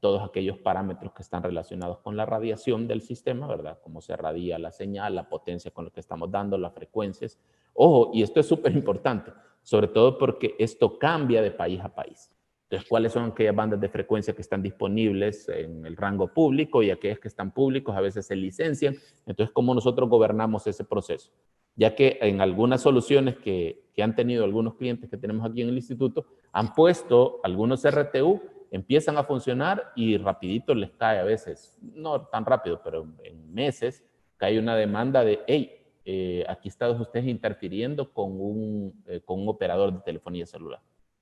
todos aquellos parámetros que están relacionados con la radiación del sistema, ¿verdad? Cómo se radia la señal, la potencia con la que estamos dando, las frecuencias. Ojo, y esto es súper importante, sobre todo porque esto cambia de país a país. Entonces, ¿cuáles son aquellas bandas de frecuencia que están disponibles en el rango público y aquellas que están públicos a veces se licencian? Entonces, ¿cómo nosotros gobernamos ese proceso? Ya que en algunas soluciones que han tenido algunos clientes que tenemos aquí en el instituto, han puesto algunos RTU, empiezan a funcionar y rapidito les cae a veces, no tan rápido, pero en meses, cae una demanda de, hey, aquí están ustedes interfiriendo con un operador de telefonía celular.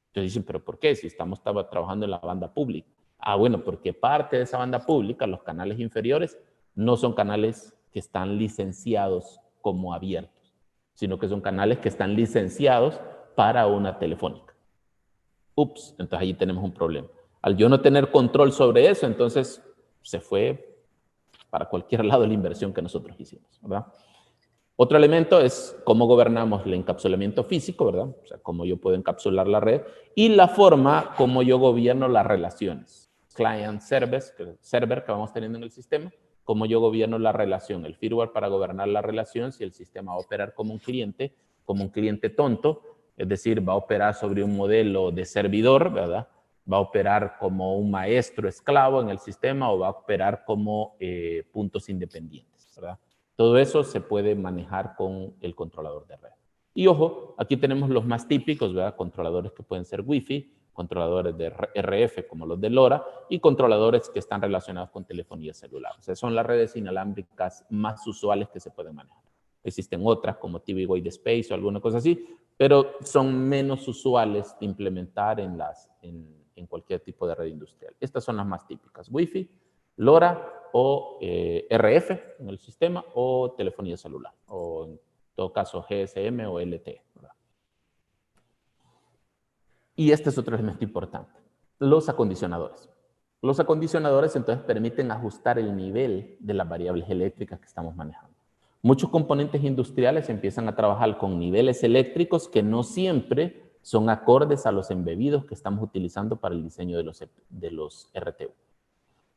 Entonces dicen, ¿pero por qué? Si estamos trabajando en la banda pública. Ah, bueno, porque parte de esa banda pública, los canales inferiores, no son canales que están licenciados como abiertos, sino que son canales que están licenciados para una telefónica. Ups, entonces ahí tenemos un problema. Al yo no tener control sobre eso, entonces se fue para cualquier lado la inversión que nosotros hicimos, ¿verdad? Otro elemento es cómo gobernamos el encapsulamiento físico, ¿verdad? O sea, cómo yo puedo encapsular la red y la forma como yo gobierno las relaciones. Client server que vamos teniendo en el sistema, cómo yo gobierno la relación, el firmware para gobernar la relación, si el sistema va a operar como un cliente tonto, es decir, va a operar sobre un modelo de servidor, ¿verdad? Va a operar como un maestro esclavo en el sistema o va a operar como puntos independientes, ¿verdad? Todo eso se puede manejar con el controlador de red. Y ojo, aquí tenemos los más típicos, ¿verdad? Controladores que pueden ser Wi-Fi, controladores de RF como los de LoRa y controladores que están relacionados con telefonía celular. O sea, son las redes inalámbricas más usuales que se pueden manejar. Existen otras como TV Wide Space o alguna cosa así, pero son menos usuales de implementar en cualquier tipo de red industrial. Estas son las más típicas, Wi-Fi, LoRa o RF en el sistema o telefonía celular o en todo caso GSM o LTE, ¿verdad? Y este es otro elemento importante, los acondicionadores. Los acondicionadores entonces permiten ajustar el nivel de las variables eléctricas que estamos manejando. Muchos componentes industriales empiezan a trabajar con niveles eléctricos que no siempre son acordes a los embebidos que estamos utilizando para el diseño de los RTU.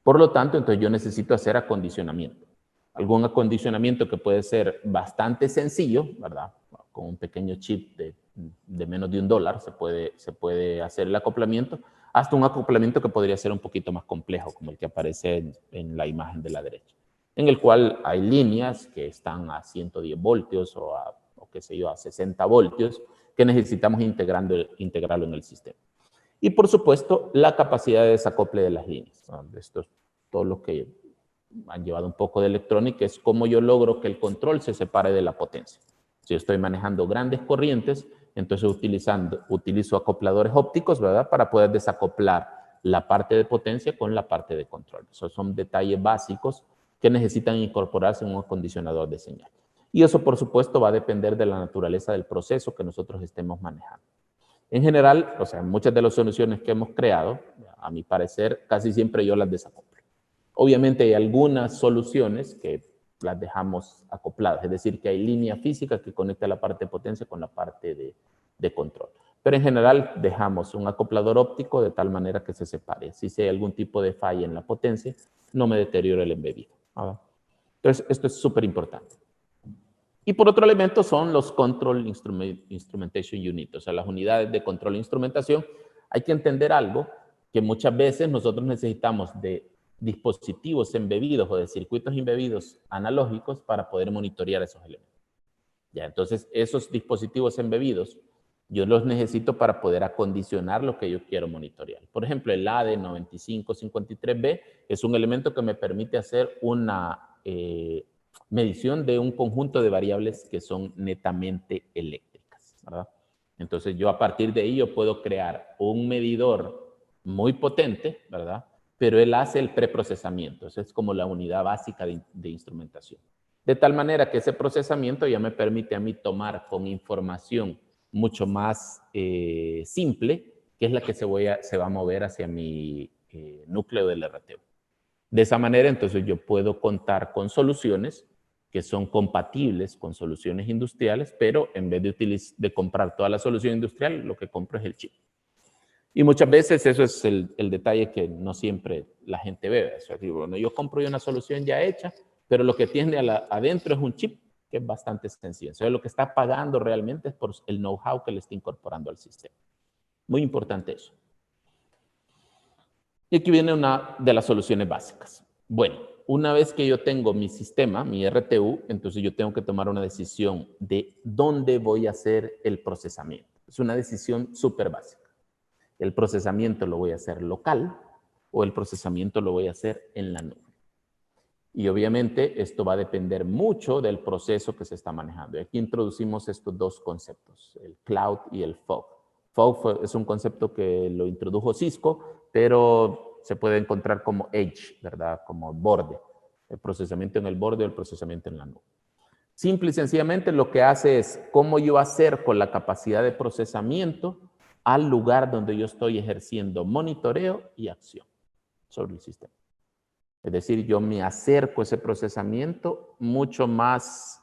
Por lo tanto, entonces yo necesito hacer acondicionamiento. Algún acondicionamiento que puede ser bastante sencillo, ¿verdad? Con un pequeño chip de menos de $1 se puede hacer el acoplamiento, hasta un acoplamiento que podría ser un poquito más complejo, como el que aparece en la imagen de la derecha, en el cual hay líneas que están a 110 voltios o qué sé yo, a 60 voltios, que necesitamos integrarlo en el sistema. Y por supuesto, la capacidad de desacople de las líneas. Esto es todo lo que han llevado un poco de electrónica, es cómo yo logro que el control se separe de la potencia. Si estoy manejando grandes corrientes, entonces utilizo acopladores ópticos, ¿verdad? Para poder desacoplar la parte de potencia con la parte de control. Esos son detalles básicos que necesitan incorporarse en un acondicionador de señal. Y eso, por supuesto, va a depender de la naturaleza del proceso que nosotros estemos manejando. En general, o sea, muchas de las soluciones que hemos creado, a mi parecer, casi siempre yo las desacoplo. Obviamente hay algunas soluciones que las dejamos acopladas, es decir, que hay línea física que conecta la parte de potencia con la parte de control. Pero en general dejamos un acoplador óptico de tal manera que se separe. Si hay algún tipo de falla en la potencia, no me deteriora el embebido. Entonces, esto es súper importante. Y por otro elemento son los Control Instrumentation Units, o sea, las unidades de control e instrumentación. Hay que entender algo, que muchas veces nosotros necesitamos de dispositivos embebidos o de circuitos embebidos analógicos para poder monitorear esos elementos. Ya, entonces, esos dispositivos embebidos, yo los necesito para poder acondicionar lo que yo quiero monitorear. Por ejemplo, el AD9553B es un elemento que me permite hacer una medición de un conjunto de variables que son netamente eléctricas, ¿verdad? Entonces, yo a partir de ahí yo puedo crear un medidor muy potente, ¿verdad? Pero él hace el preprocesamiento. Eso es como la unidad básica de instrumentación. De tal manera que ese procesamiento ya me permite a mí tomar con información mucho más simple, que es la que se va a mover hacia mi núcleo del RTU. De esa manera, entonces, yo puedo contar con soluciones que son compatibles con soluciones industriales, pero en vez de comprar toda la solución industrial, lo que compro es el chip. Y muchas veces eso es el detalle que no siempre la gente ve. O sea, digo, bueno, yo compro una solución ya hecha, pero lo que tiene adentro es un chip que es bastante sencillo. Entonces, lo que está pagando realmente es por el know-how que le está incorporando al sistema. Muy importante eso. Y aquí viene una de las soluciones básicas. Bueno, una vez que yo tengo mi sistema, mi RTU, entonces yo tengo que tomar una decisión de dónde voy a hacer el procesamiento. Es una decisión súper básica. El procesamiento lo voy a hacer local o el procesamiento lo voy a hacer en la nube. Y obviamente esto va a depender mucho del proceso que se está manejando. Y aquí introducimos estos dos conceptos, el cloud y el fog. Fog es un concepto que lo introdujo Cisco, pero se puede encontrar como edge, ¿verdad? Como borde. El procesamiento en el borde o el procesamiento en la nube. Simple y sencillamente lo que hace es cómo yo acerco la capacidad de procesamiento al lugar donde yo estoy ejerciendo monitoreo y acción sobre el sistema. Es decir, yo me acerco a ese procesamiento mucho más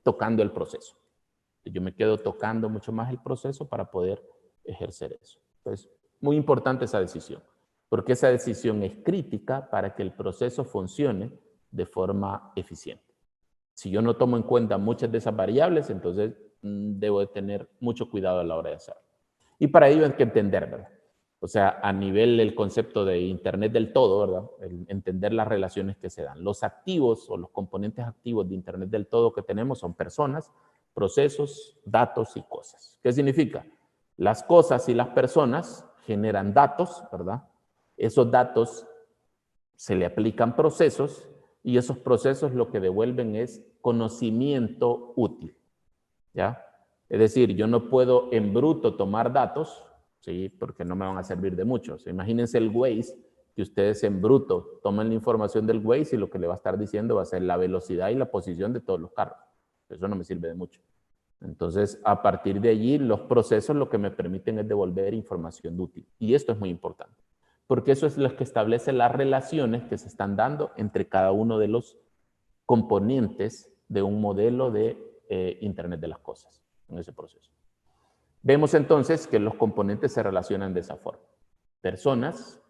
tocando el proceso. Yo me quedo tocando mucho más el proceso para poder ejercer eso. Entonces, muy importante esa decisión, porque esa decisión es crítica para que el proceso funcione de forma eficiente. Si yo no tomo en cuenta muchas de esas variables, entonces debo de tener mucho cuidado a la hora de hacerlo. Y para ello hay que entender, ¿verdad? O sea, a nivel del concepto de Internet del todo, ¿verdad? El entender las relaciones que se dan. Los activos o los componentes activos de Internet del todo que tenemos son personas, procesos, datos y cosas. ¿Qué significa? Las cosas y las personas generan datos, ¿verdad? Esos datos se le aplican procesos y esos procesos lo que devuelven es conocimiento útil, ¿ya? Es decir, yo no puedo en bruto tomar datos, ¿sí? Porque no me van a servir de mucho. O sea, imagínense el Waze, que ustedes en bruto tomen la información del Waze y lo que le va a estar diciendo va a ser la velocidad y la posición de todos los carros. Eso no me sirve de mucho. Entonces, a partir de allí, los procesos lo que me permiten es devolver información útil. Y esto es muy importante, porque eso es lo que establece las relaciones que se están dando entre cada uno de los componentes de un modelo de Internet de las cosas en ese proceso. Vemos entonces que los componentes se relacionan de esa forma. Personas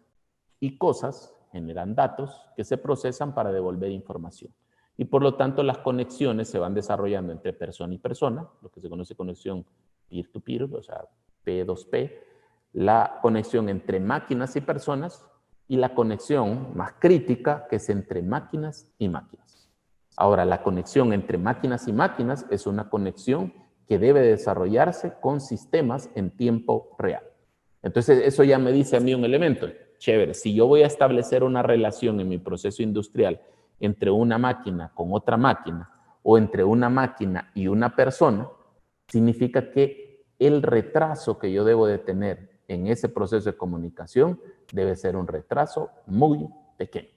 y cosas generan datos que se procesan para devolver información. Y por lo tanto las conexiones se van desarrollando entre persona y persona, lo que se conoce conexión peer-to-peer, o sea, P2P, la conexión entre máquinas y personas y la conexión más crítica que es entre máquinas y máquinas. Ahora, la conexión entre máquinas y máquinas es una conexión que debe desarrollarse con sistemas en tiempo real. Entonces, eso ya me dice a mí un elemento. Chévere, si yo voy a establecer una relación en mi proceso industrial entre una máquina con otra máquina o entre una máquina y una persona, significa que el retraso que yo debo de tener en ese proceso de comunicación debe ser un retraso muy pequeño.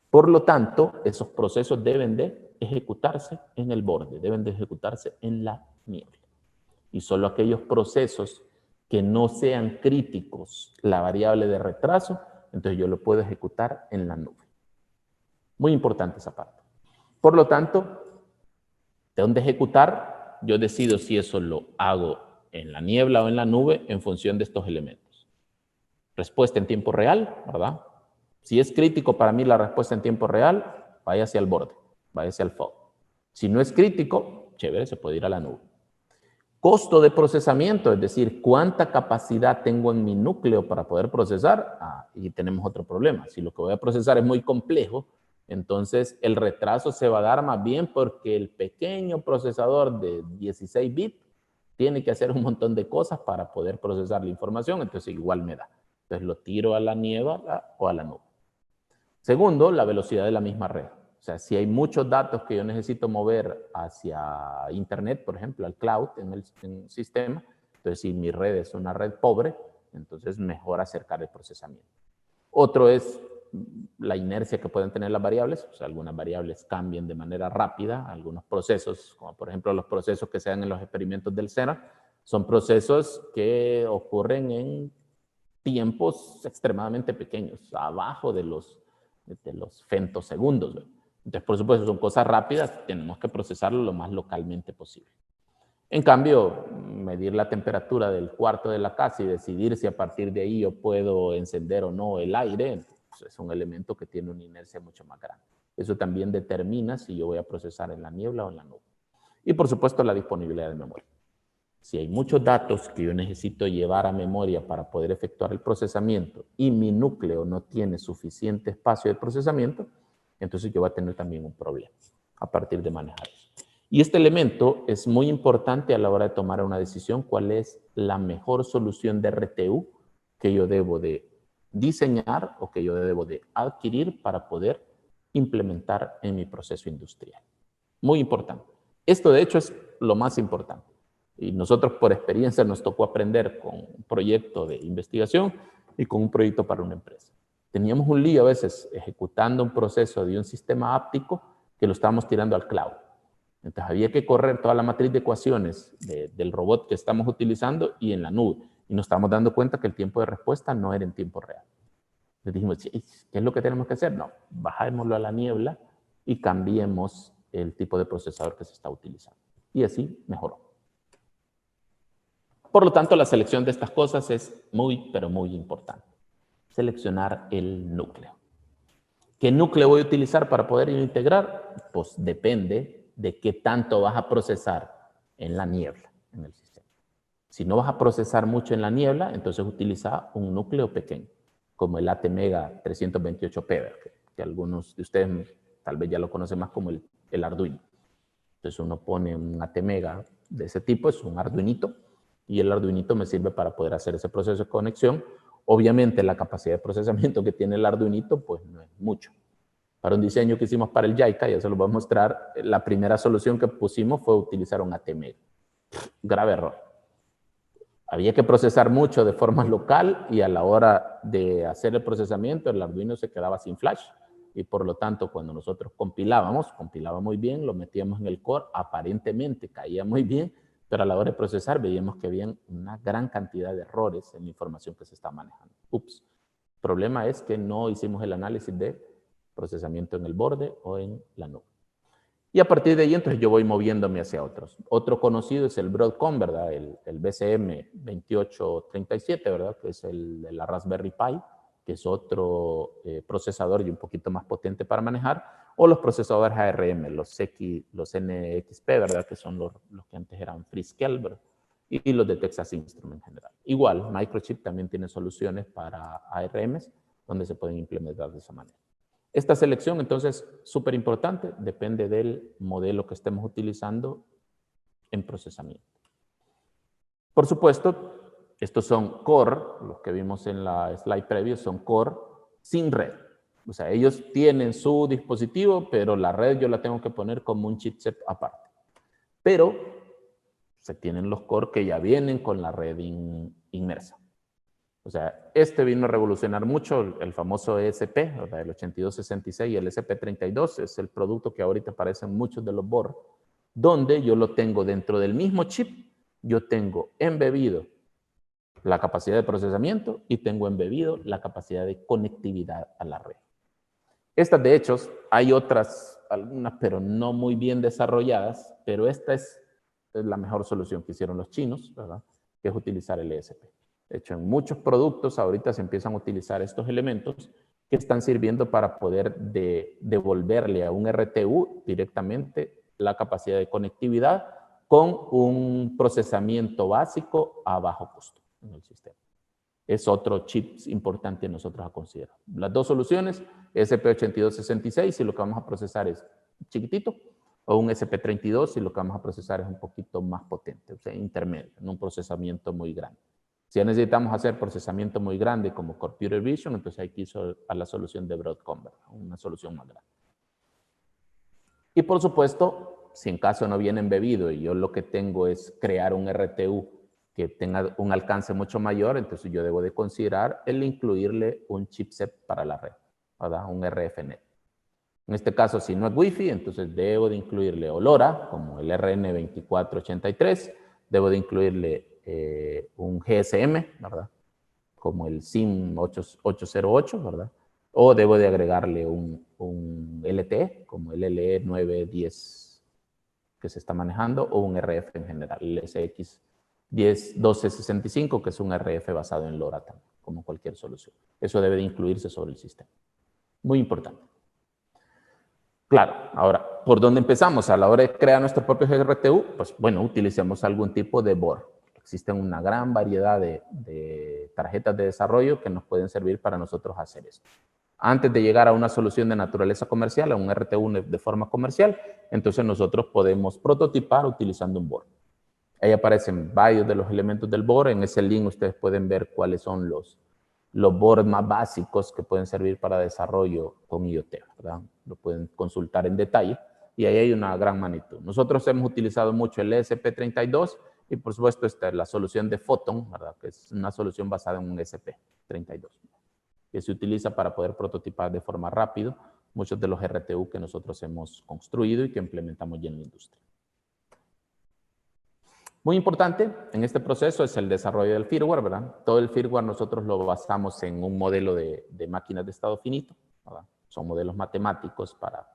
Por lo tanto, esos procesos deben de ejecutarse en el borde, deben de ejecutarse en la niebla. Y solo aquellos procesos que no sean críticos, la variable de retraso, entonces yo lo puedo ejecutar en la nube. Muy importante esa parte. Por lo tanto, de dónde ejecutar, yo decido si eso lo hago en la niebla o en la nube en función de estos elementos. Respuesta en tiempo real, ¿verdad? Si es crítico para mí la respuesta en tiempo real, vaya hacia el borde, vaya hacia el fog. Si no es crítico, chévere, se puede ir a la nube. Costo de procesamiento, es decir, cuánta capacidad tengo en mi núcleo para poder procesar. Y tenemos otro problema. Si lo que voy a procesar es muy complejo, entonces el retraso se va a dar más bien porque el pequeño procesador de 16 bits tiene que hacer un montón de cosas para poder procesar la información, entonces igual me da. Entonces lo tiro a la niebla o a la nube. Segundo, la velocidad de la misma red. O sea, si hay muchos datos que yo necesito mover hacia Internet, por ejemplo, al cloud en el sistema, entonces si mi red es una red pobre, entonces mejor acercar el procesamiento. Otro es la inercia que pueden tener las variables. O sea, algunas variables cambian de manera rápida. Algunos procesos, como por ejemplo los procesos que se dan en los experimentos del CERN, son procesos que ocurren en tiempos extremadamente pequeños, abajo de los femtosegundos, ¿verdad? Entonces, por supuesto, son cosas rápidas, tenemos que procesarlo lo más localmente posible. En cambio, medir la temperatura del cuarto de la casa y decidir si a partir de ahí yo puedo encender o no el aire, pues es un elemento que tiene una inercia mucho más grande. Eso también determina si yo voy a procesar en la niebla o en la nube. Y por supuesto la disponibilidad de memoria. Si hay muchos datos que yo necesito llevar a memoria para poder efectuar el procesamiento y mi núcleo no tiene suficiente espacio de procesamiento, entonces yo voy a tener también un problema a partir de manejar eso. Y este elemento es muy importante a la hora de tomar una decisión, cuál es la mejor solución de RTU que yo debo de diseñar o que yo debo de adquirir para poder implementar en mi proceso industrial. Muy importante. Esto de hecho es lo más importante. Y nosotros por experiencia nos tocó aprender con un proyecto de investigación y con un proyecto para una empresa. Teníamos un lío a veces ejecutando un proceso de un sistema áptico que lo estábamos tirando al cloud. Entonces había que correr toda la matriz de ecuaciones del robot que estamos utilizando y en la nube. Y nos estábamos dando cuenta que el tiempo de respuesta no era en tiempo real. Les dijimos, ¿qué es lo que tenemos que hacer? No, bajémoslo a la niebla y cambiemos el tipo de procesador que se está utilizando. Y así mejoró. Por lo tanto, la selección de estas cosas es muy, pero muy importante. Seleccionar el núcleo. ¿Qué núcleo voy a utilizar para poder integrar? Pues depende de qué tanto vas a procesar en la niebla, en el sistema. Si no vas a procesar mucho en la niebla, entonces utiliza un núcleo pequeño, como el ATmega 328P, que algunos de ustedes tal vez ya lo conocen más como el Arduino. Entonces uno pone un ATmega de ese tipo, es un Arduinito, y el Arduinito me sirve para poder hacer ese proceso de conexión. Obviamente la capacidad de procesamiento que tiene el Arduinito pues no es mucho. Para un diseño que hicimos para el JICA, ya se lo voy a mostrar, la primera solución que pusimos fue utilizar un ATmega. Grave error. Había que procesar mucho de forma local y a la hora de hacer el procesamiento el Arduino se quedaba sin flash y por lo tanto cuando nosotros compilaba muy bien, lo metíamos en el core, aparentemente caía muy bien, pero a la hora de procesar veíamos que había una gran cantidad de errores en la información que se está manejando. Ups. El problema es que no hicimos el análisis de procesamiento en el borde o en la nube. Y a partir de ahí, entonces yo voy moviéndome hacia otros. Otro conocido es el Broadcom, ¿verdad? El BCM 2837, ¿verdad? Que es el de la Raspberry Pi, que es otro procesador y un poquito más potente para manejar. O los procesadores ARM, los NXP, ¿verdad? Que son los que antes eran Freescale, ¿verdad? Y los de Texas Instruments en general. Igual, Microchip también tiene soluciones para ARMs donde se pueden implementar de esa manera. Esta selección, entonces, súper importante, depende del modelo que estemos utilizando en procesamiento. Por supuesto, estos son core, los que vimos en la slide previa, son core sin red. O sea, ellos tienen su dispositivo, pero la red yo la tengo que poner como un chipset aparte. Pero se tienen los core que ya vienen con la red inmersa. O sea, este vino a revolucionar mucho el famoso ESP, ¿verdad? El 8266 y el SP32 es el producto que ahorita aparecen muchos de los boards, donde yo lo tengo dentro del mismo chip, yo tengo embebido la capacidad de procesamiento y tengo embebido la capacidad de conectividad a la red. Estas, de hecho, hay otras, algunas, pero no muy bien desarrolladas, pero esta es la mejor solución que hicieron los chinos, ¿verdad? Que es utilizar el ESP. De hecho, en muchos productos ahorita se empiezan a utilizar estos elementos que están sirviendo para poder devolverle a un RTU directamente la capacidad de conectividad con un procesamiento básico a bajo costo en el sistema. Es otro chip importante nosotros a considerar. Las dos soluciones, SP8266, si lo que vamos a procesar es chiquitito, o un SP32 si lo que vamos a procesar es un poquito más potente, o sea, intermedio, no un procesamiento muy grande. Si ya necesitamos hacer procesamiento muy grande como Computer Vision, entonces hay que ir a la solución de Broadcom, una solución más grande. Y por supuesto, si en caso no viene embebido y yo lo que tengo es crear un RTU que tenga un alcance mucho mayor, entonces yo debo de considerar el incluirle un chipset para la red, ¿verdad? Un RFnet. En este caso, si no es Wi-Fi, entonces debo de incluirle o LoRa, como el RN2483, debo de incluirle un GSM, ¿verdad? Como el SIM 808, ¿verdad? O debo de agregarle un LTE, como el LE910 que se está manejando, o un RF en general, el SX 1265, que es un RF basado en LoRa también, como cualquier solución. Eso debe de incluirse sobre el sistema. Muy importante. Claro, ahora, ¿por dónde empezamos? A la hora de crear nuestro propio RTU, pues bueno, utilicemos algún tipo de board. Existen una gran variedad de tarjetas de desarrollo que nos pueden servir para nosotros hacer esto. Antes de llegar a una solución de naturaleza comercial, a un RTU de forma comercial, entonces nosotros podemos prototipar utilizando un board. Ahí aparecen varios de los elementos del board. En ese link ustedes pueden ver cuáles son los boards más básicos que pueden servir para desarrollo con IoT, ¿verdad? Lo pueden consultar en detalle y ahí hay una gran magnitud. Nosotros hemos utilizado mucho el ESP32 y por supuesto esta es la solución de Photon, ¿verdad? Que es una solución basada en un ESP32 que se utiliza para poder prototipar de forma rápida muchos de los RTU que nosotros hemos construido y que implementamos ya en la industria. Muy importante en este proceso es el desarrollo del firmware, ¿verdad? Todo el firmware nosotros lo basamos en un modelo de máquinas de estado finito, ¿verdad? Son modelos matemáticos para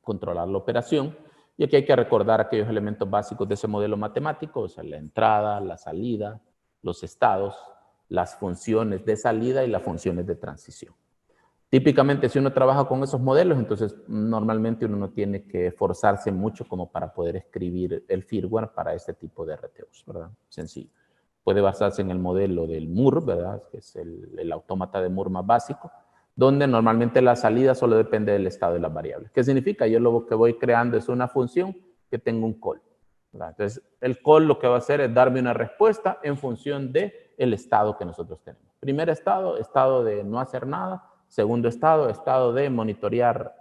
controlar la operación. Y aquí hay que recordar aquellos elementos básicos de ese modelo matemático, o sea, la entrada, la salida, los estados, las funciones de salida y las funciones de transición. Típicamente, si uno trabaja con esos modelos, entonces normalmente uno no tiene que esforzarse mucho como para poder escribir el firmware para este tipo de RTUs, ¿verdad? Sencillo. Puede basarse en el modelo del Moore, ¿verdad? Que es el autómata de Moore más básico, donde normalmente la salida solo depende del estado de las variables. ¿Qué significa? Yo lo que voy creando es una función que tenga un call, ¿verdad? Entonces, el call lo que va a hacer es darme una respuesta en función del estado que nosotros tenemos. Primer estado, estado de no hacer nada. Segundo estado, estado de monitorear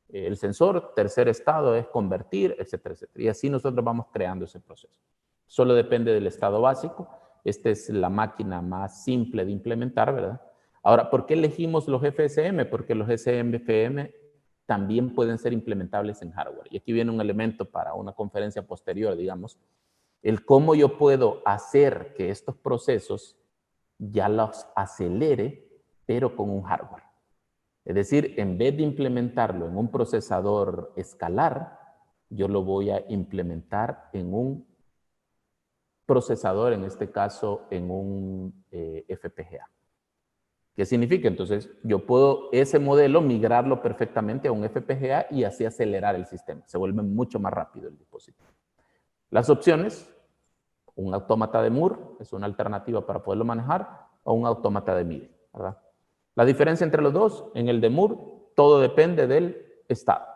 el sensor. Tercer estado es convertir, etcétera, etcétera. Y así nosotros vamos creando ese proceso. Solo depende del estado básico. Esta es la máquina más simple de implementar, ¿verdad? Ahora, ¿por qué elegimos los FSM? Porque los SMFM también pueden ser implementables en hardware. Y aquí viene un elemento para una conferencia posterior, digamos. El cómo yo puedo hacer que estos procesos ya los acelere, pero con un hardware. Es decir, en vez de implementarlo en un procesador escalar, yo lo voy a implementar en un procesador, en este caso en un FPGA. ¿Qué significa? Entonces, yo puedo ese modelo migrarlo perfectamente a un FPGA y así acelerar el sistema. Se vuelve mucho más rápido el dispositivo. Las opciones, un autómata de Moore es una alternativa para poderlo manejar, o un autómata de MIDI, ¿verdad? La diferencia entre los dos, en el de Moore, todo depende del estado.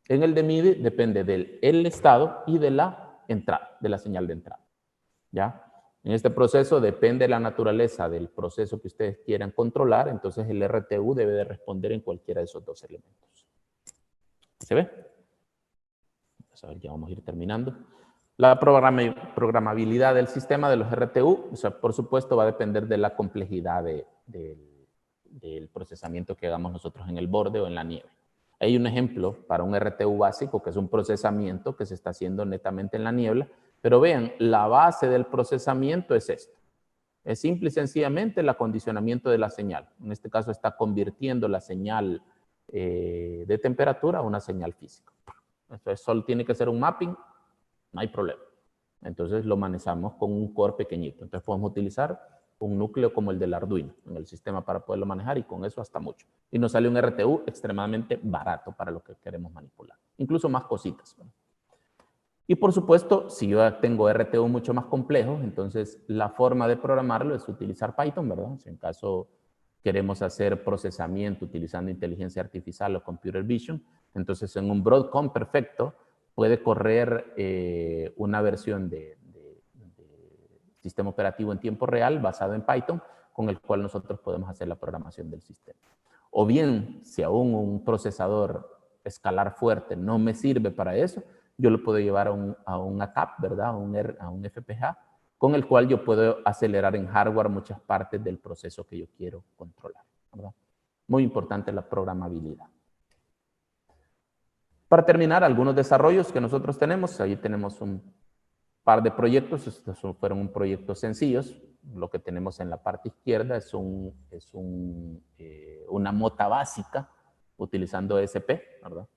En el de MIDI depende del estado y de la entrada, de la señal de entrada. ¿Ya? En este proceso depende de la naturaleza del proceso que ustedes quieran controlar, entonces el RTU debe de responder en cualquiera de esos dos elementos. ¿Se ve? Vamos a ver, ya vamos a ir terminando. La programabilidad del sistema de los RTU, o sea, por supuesto, va a depender de la complejidad del procesamiento que hagamos nosotros en el borde o en la nieve. Hay un ejemplo para un RTU básico, que es un procesamiento que se está haciendo netamente en la niebla, pero vean, la base del procesamiento es esto. Es simple y sencillamente el acondicionamiento de la señal. En este caso está convirtiendo la señal de temperatura a una señal física. Entonces solo tiene que ser un mapping, no hay problema. Entonces lo manejamos con un core pequeñito. Entonces podemos utilizar un núcleo como el del Arduino en el sistema para poderlo manejar y con eso hasta mucho. Y nos sale un RTU extremadamente barato para lo que queremos manipular. Incluso más cositas, ¿no? Y por supuesto, si yo tengo RTU mucho más complejos, entonces la forma de programarlo es utilizar Python, ¿verdad? Si en caso queremos hacer procesamiento utilizando inteligencia artificial o computer vision, entonces en un Broadcom perfecto puede correr una versión de sistema operativo en tiempo real basado en Python, con el cual nosotros podemos hacer la programación del sistema. O bien, si aún un procesador escalar fuerte no me sirve para eso, yo lo puedo llevar a un ACAP, ¿verdad? A un FPGA, con el cual yo puedo acelerar en hardware muchas partes del proceso que yo quiero controlar, ¿verdad? Muy importante la programabilidad. Para terminar, algunos desarrollos que nosotros tenemos. Ahí tenemos un par de proyectos. Estos fueron un proyectos sencillos. Lo que tenemos en la parte izquierda es una mota básica utilizando ESP, ¿verdad?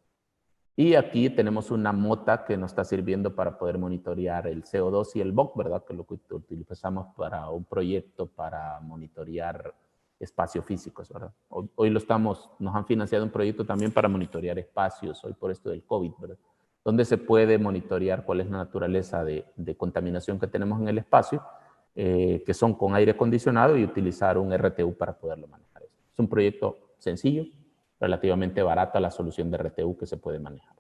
Y aquí tenemos una mota que nos está sirviendo para poder monitorear el CO2 y el VOC, ¿verdad? Que es lo que utilizamos para un proyecto para monitorear espacios físicos, ¿verdad? Hoy nos han financiado un proyecto también para monitorear espacios, hoy por esto del COVID, ¿verdad? Donde se puede monitorear cuál es la naturaleza de contaminación que tenemos en el espacio, que son con aire acondicionado, y utilizar un RTU para poderlo manejar. Es un proyecto sencillo, relativamente barata la solución de RTU que se puede manejar.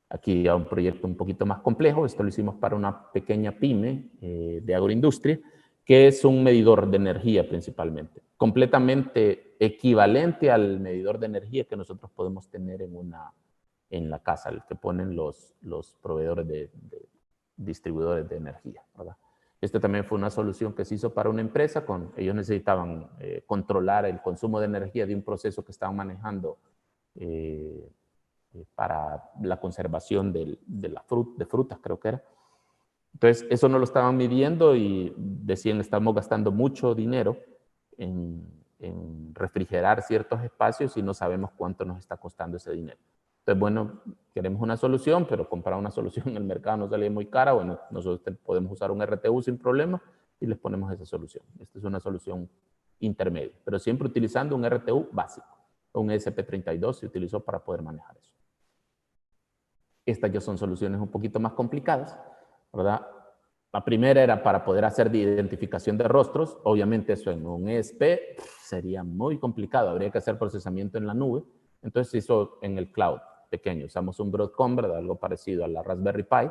Aquí hay un proyecto un poquito más complejo. Esto lo hicimos para una pequeña pyme de agroindustria, que es un medidor de energía principalmente, completamente equivalente al medidor de energía que nosotros podemos tener en la casa, el que ponen los proveedores de distribuidores de energía, ¿verdad? Esta también fue una solución que se hizo para una empresa. Ellos necesitaban controlar el consumo de energía de un proceso que estaban manejando para la conservación de frutas, creo que era. Entonces, eso no lo estaban midiendo y decían, estamos gastando mucho dinero en refrigerar ciertos espacios y no sabemos cuánto nos está costando ese dinero. Entonces, bueno, queremos una solución, pero comprar una solución en el mercado nos sale muy cara. Bueno, nosotros podemos usar un RTU sin problema y les ponemos esa solución. Esta es una solución intermedia, pero siempre utilizando un RTU básico. Un ESP32 se utilizó para poder manejar eso. Estas ya son soluciones un poquito más complicadas, ¿verdad? La primera era para poder hacer identificación de rostros. Obviamente eso en un ESP sería muy complicado. Habría que hacer procesamiento en la nube. Entonces se hizo en el cloud pequeño. Usamos un Broadcom, ¿verdad? Algo parecido a la Raspberry Pi.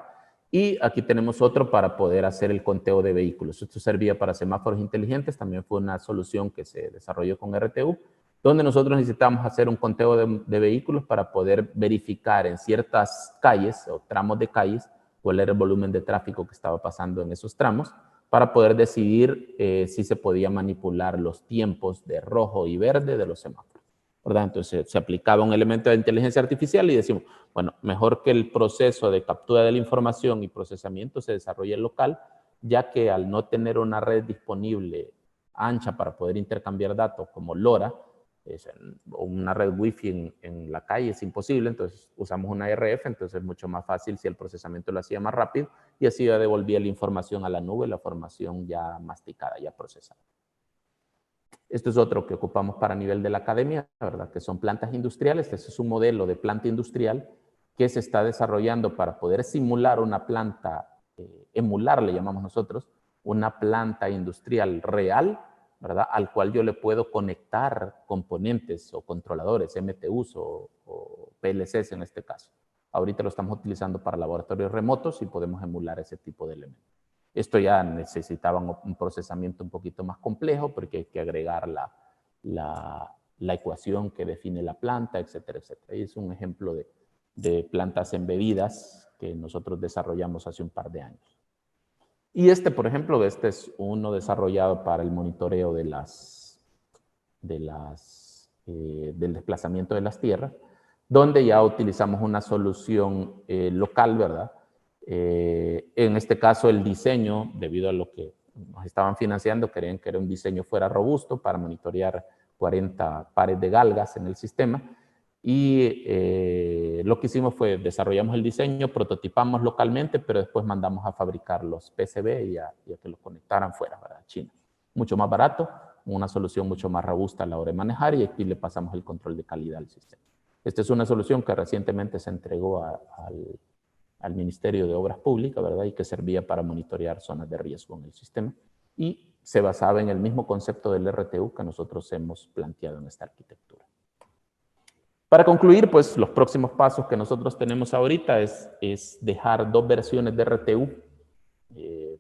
Y aquí tenemos otro para poder hacer el conteo de vehículos. Esto servía para semáforos inteligentes. También fue una solución que se desarrolló con RTU, donde nosotros necesitamos hacer un conteo de vehículos para poder verificar en ciertas calles o tramos de calles cuál era el volumen de tráfico que estaba pasando en esos tramos, para poder decidir si se podía manipular los tiempos de rojo y verde de los semáforos, ¿verdad? Entonces se aplicaba un elemento de inteligencia artificial y decimos, bueno, mejor que el proceso de captura de la información y procesamiento se desarrolle local, ya que al no tener una red disponible ancha para poder intercambiar datos como LoRa, o una red wifi en la calle es imposible. Entonces usamos una RF, entonces es mucho más fácil si el procesamiento lo hacía más rápido, y así ya devolvía la información a la nube, la información ya masticada, ya procesada. Esto es otro que ocupamos para nivel de la academia, ¿verdad? Que son plantas industriales. Este es un modelo de planta industrial que se está desarrollando para poder simular una planta, emular, le llamamos nosotros, una planta industrial real, ¿verdad? Al cual yo le puedo conectar componentes o controladores, MTUs o PLCs en este caso. Ahorita lo estamos utilizando para laboratorios remotos y podemos emular ese tipo de elementos. Esto ya necesitaba un procesamiento un poquito más complejo, porque hay que agregar la ecuación que define la planta, etcétera, etcétera. Y es un ejemplo de plantas embebidas que nosotros desarrollamos hace un par de años. Y por ejemplo, este es uno desarrollado para el monitoreo del desplazamiento de las tierras, donde ya utilizamos una solución local, ¿verdad? En este caso, el diseño, debido a lo que nos estaban financiando, querían que un diseño fuera robusto para monitorear 40 pares de galgas en el sistema. Y lo que hicimos fue, desarrollamos el diseño, prototipamos localmente, pero después mandamos a fabricar los PCB y a que los conectaran fuera, ¿verdad? China. Mucho más barato, una solución mucho más robusta a la hora de manejar, y aquí le pasamos el control de calidad al sistema. Esta es una solución que recientemente se entregó al Ministerio de Obras Públicas, ¿verdad? Y que servía para monitorear zonas de riesgo en el sistema. Y se basaba en el mismo concepto del RTU que nosotros hemos planteado en esta arquitectura. Para concluir, pues los próximos pasos que nosotros tenemos ahorita es dejar 2 versiones de RTU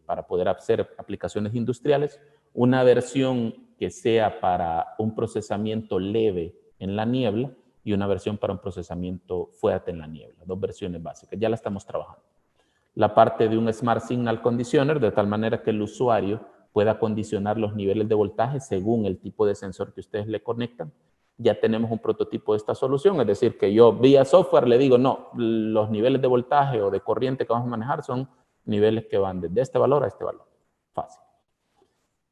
para poder hacer aplicaciones industriales. Una versión que sea para un procesamiento leve en la niebla y una versión para un procesamiento fuerte en la niebla. 2 versiones básicas. Ya la estamos trabajando. La parte de un Smart Signal Conditioner, de tal manera que el usuario pueda condicionar los niveles de voltaje según el tipo de sensor que ustedes le conectan. Ya tenemos un prototipo de esta solución, es decir, que yo vía software le digo, no, los niveles de voltaje o de corriente que vamos a manejar son niveles que van desde este valor a este valor. Fácil.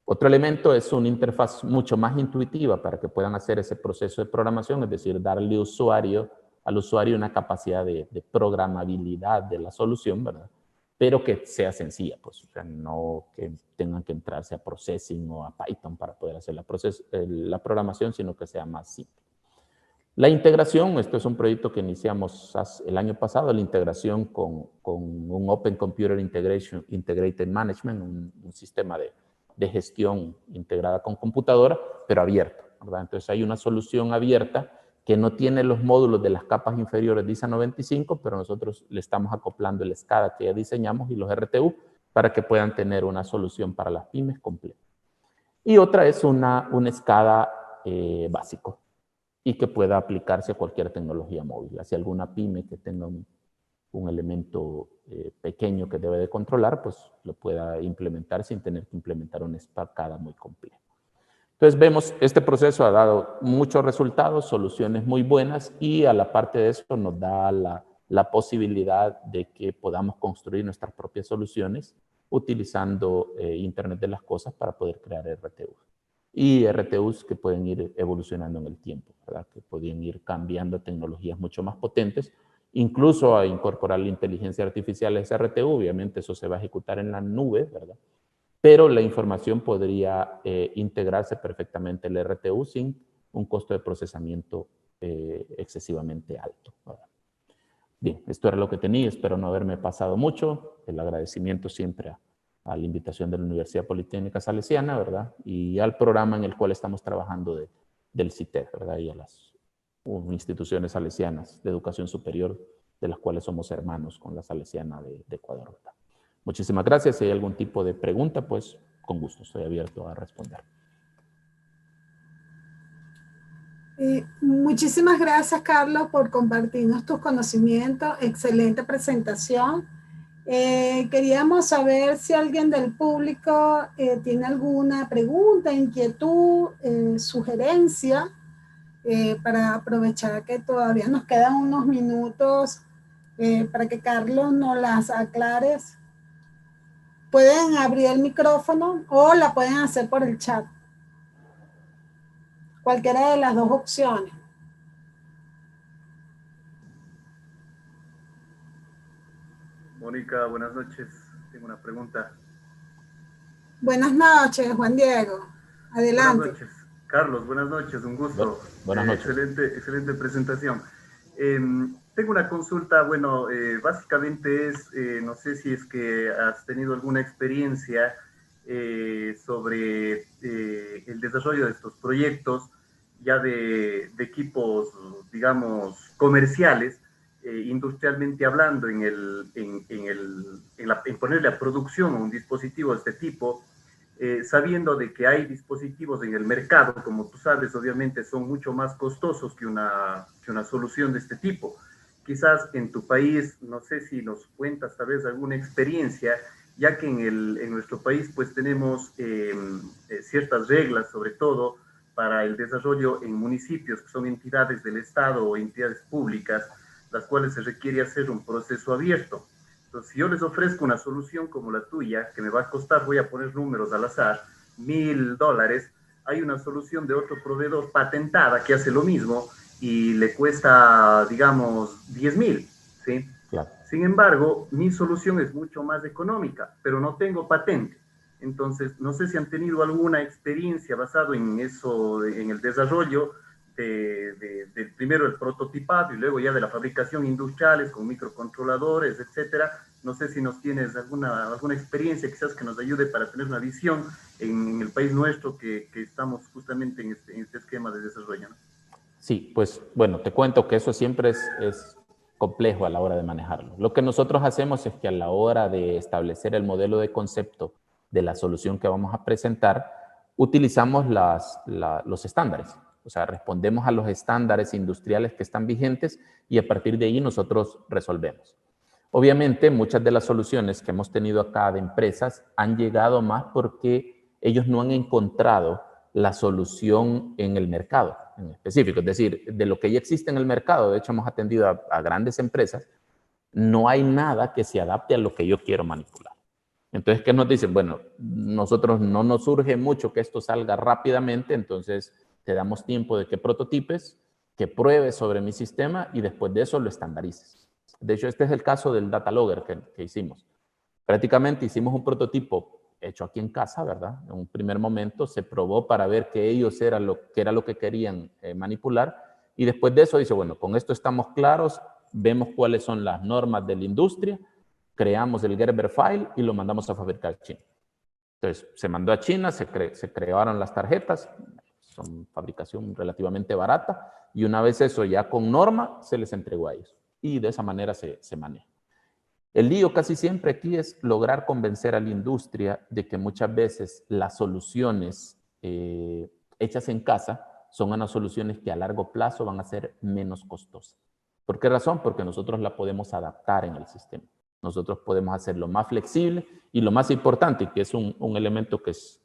Otro elemento es una interfaz mucho más intuitiva para que puedan hacer ese proceso de programación, es decir, darle usuario al usuario una capacidad de programabilidad de la solución, ¿verdad? Pero que sea sencilla, pues, o sea, no que tengan que entrarse a Processing o a Python para poder hacer la programación, sino que sea más simple. La integración, esto es un proyecto que iniciamos el año pasado, la integración con un Open Computer Integrated Management, un sistema de gestión integrada con computadora, pero abierto, ¿verdad? Entonces hay una solución abierta que no tiene los módulos de las capas inferiores de ISA 95, pero nosotros le estamos acoplando el SCADA que ya diseñamos y los RTU para que puedan tener una solución para las pymes completa. Y otra es un SCADA básico y que pueda aplicarse a cualquier tecnología móvil. Si alguna pyme que tenga un elemento pequeño que debe de controlar, pues lo pueda implementar sin tener que implementar un SCADA muy complejo. Entonces vemos, este proceso ha dado muchos resultados, soluciones muy buenas y a la parte de eso nos da la posibilidad de que podamos construir nuestras propias soluciones utilizando Internet de las Cosas para poder crear RTUs. Y RTUs que pueden ir evolucionando en el tiempo, ¿verdad? Que pueden ir cambiando a tecnologías mucho más potentes, incluso a incorporar la inteligencia artificial a ese RTU. Obviamente eso se va a ejecutar en la nube, ¿verdad? Pero la información podría integrarse perfectamente el RTU sin un costo de procesamiento excesivamente alto, ¿verdad? Bien, esto era lo que tenía, espero no haberme pasado mucho. El agradecimiento siempre a la invitación de la Universidad Politécnica Salesiana, ¿verdad? Y al programa en el cual estamos trabajando del CITED, ¿verdad? Y a las instituciones salesianas de educación superior, de las cuales somos hermanos con la Salesiana de Ecuador, ¿verdad? Muchísimas gracias. Si hay algún tipo de pregunta, pues con gusto estoy abierto a responder. Muchísimas gracias, Carlos, por compartirnos tus conocimientos. Excelente presentación. Queríamos saber si alguien del público tiene alguna pregunta, inquietud, sugerencia, para aprovechar que todavía nos quedan unos minutos para que Carlos nos las aclares. Pueden abrir el micrófono o la pueden hacer por el chat. Cualquiera de las dos opciones. Mónica, buenas noches. Tengo una pregunta. Buenas noches, Juan Diego. Adelante. Buenas noches. Carlos, buenas noches. Un gusto. Buenas noches. Excelente presentación. Tengo una consulta. Bueno, básicamente es, no sé si es que has tenido alguna experiencia sobre el desarrollo de estos proyectos ya de equipos, digamos, comerciales, industrialmente hablando, en ponerle a producción un dispositivo de este tipo, sabiendo de que hay dispositivos en el mercado, como tú sabes, obviamente son mucho más costosos que una solución de este tipo. Quizás en tu país, no sé si nos cuentas tal vez alguna experiencia, ya que en nuestro país pues tenemos ciertas reglas, sobre todo para el desarrollo en municipios que son entidades del Estado o entidades públicas, las cuales se requiere hacer un proceso abierto. Entonces, si yo les ofrezco una solución como la tuya, que me va a costar, voy a poner números al azar, $1,000, hay una solución de otro proveedor patentada que hace lo mismo y le cuesta, digamos, 10,000, ¿sí? Claro. Sin embargo, mi solución es mucho más económica, pero no tengo patente. Entonces, no sé si han tenido alguna experiencia basado en eso, en el desarrollo de primero el prototipado y luego ya de la fabricación industriales con microcontroladores, etcétera. No sé si nos tienes alguna experiencia quizás que nos ayude para tener una visión en el país nuestro que estamos justamente en este esquema de desarrollo, ¿no? Sí, pues bueno, te cuento que eso siempre es complejo a la hora de manejarlo. Lo que nosotros hacemos es que a la hora de establecer el modelo de concepto de la solución que vamos a presentar, utilizamos los estándares. O sea, respondemos a los estándares industriales que están vigentes y a partir de ahí nosotros resolvemos. Obviamente, muchas de las soluciones que hemos tenido acá de empresas han llegado más porque ellos no han encontrado la solución en el mercado en específico. Es decir, de lo que ya existe en el mercado, de hecho hemos atendido a grandes empresas, no hay nada que se adapte a lo que yo quiero manipular. Entonces, ¿qué nos dicen? Bueno, nosotros no nos surge mucho que esto salga rápidamente, entonces te damos tiempo de que prototipes que pruebes sobre mi sistema y después de eso lo estandarices. De hecho, este es el caso del data logger que hicimos. Prácticamente hicimos un prototipo hecho aquí en casa, ¿verdad? En un primer momento se probó para ver que ellos era lo que querían manipular, y después de eso dice, bueno, con esto estamos claros, vemos cuáles son las normas de la industria, creamos el Gerber file y lo mandamos a fabricar a China. Entonces, se mandó a China, se crearon las tarjetas, son fabricación relativamente barata, y una vez eso ya con norma, se les entregó a ellos. Y de esa manera se maneja. El lío casi siempre aquí es lograr convencer a la industria de que muchas veces las soluciones hechas en casa son unas soluciones que a largo plazo van a ser menos costosas. ¿Por qué razón? Porque nosotros la podemos adaptar en el sistema. Nosotros podemos hacerlo más flexible y lo más importante, que es un elemento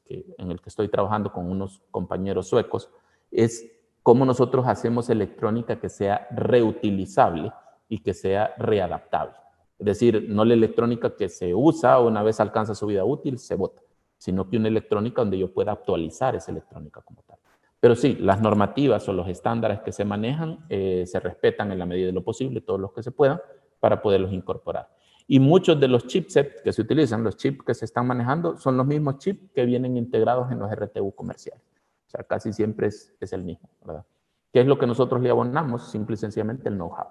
en el que estoy trabajando con unos compañeros suecos, es cómo nosotros hacemos electrónica que sea reutilizable y que sea readaptable. Es decir, no la electrónica que se usa una vez alcanza su vida útil, se bota, sino que una electrónica donde yo pueda actualizar esa electrónica como tal. Pero sí, las normativas o los estándares que se manejan se respetan en la medida de lo posible, todos los que se puedan, para poderlos incorporar. Y muchos de los chipsets que se utilizan, los chips que se están manejando, son los mismos chips que vienen integrados en los RTU comerciales. O sea, casi siempre es el mismo, ¿verdad? ¿Qué es lo que nosotros le abonamos? Simple y sencillamente el know-how.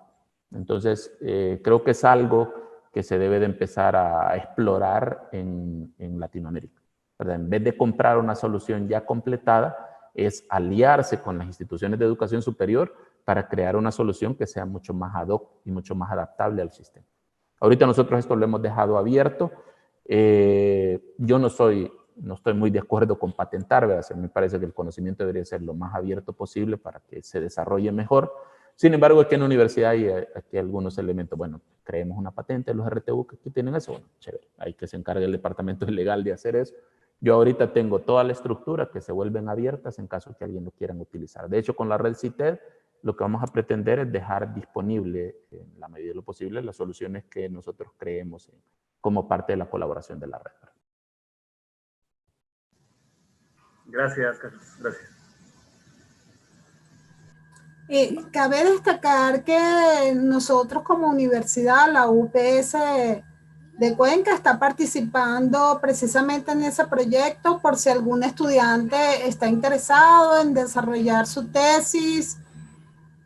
Entonces, creo que es algo que se debe de empezar a explorar en Latinoamérica, ¿verdad? En vez de comprar una solución ya completada, es aliarse con las instituciones de educación superior para crear una solución que sea mucho más ad hoc y mucho más adaptable al sistema. Ahorita nosotros esto lo hemos dejado abierto. Yo no estoy muy de acuerdo con patentar, ¿verdad? Me parece que el conocimiento debería ser lo más abierto posible para que se desarrolle mejor. Sin embargo, aquí en la universidad hay aquí algunos elementos. Bueno, creemos una patente, los RTU que tienen eso, bueno, chévere. Hay que se encargue el departamento legal de hacer eso. Yo ahorita tengo toda la estructura que se vuelven abiertas en caso que alguien lo quieran utilizar. De hecho, con la red CITED, lo que vamos a pretender es dejar disponible, en la medida de lo posible, las soluciones que nosotros creemos como parte de la colaboración de la red. Gracias, Carlos. Gracias. Cabe destacar que nosotros como universidad, la UPS de Cuenca, está participando precisamente en ese proyecto por si algún estudiante está interesado en desarrollar su tesis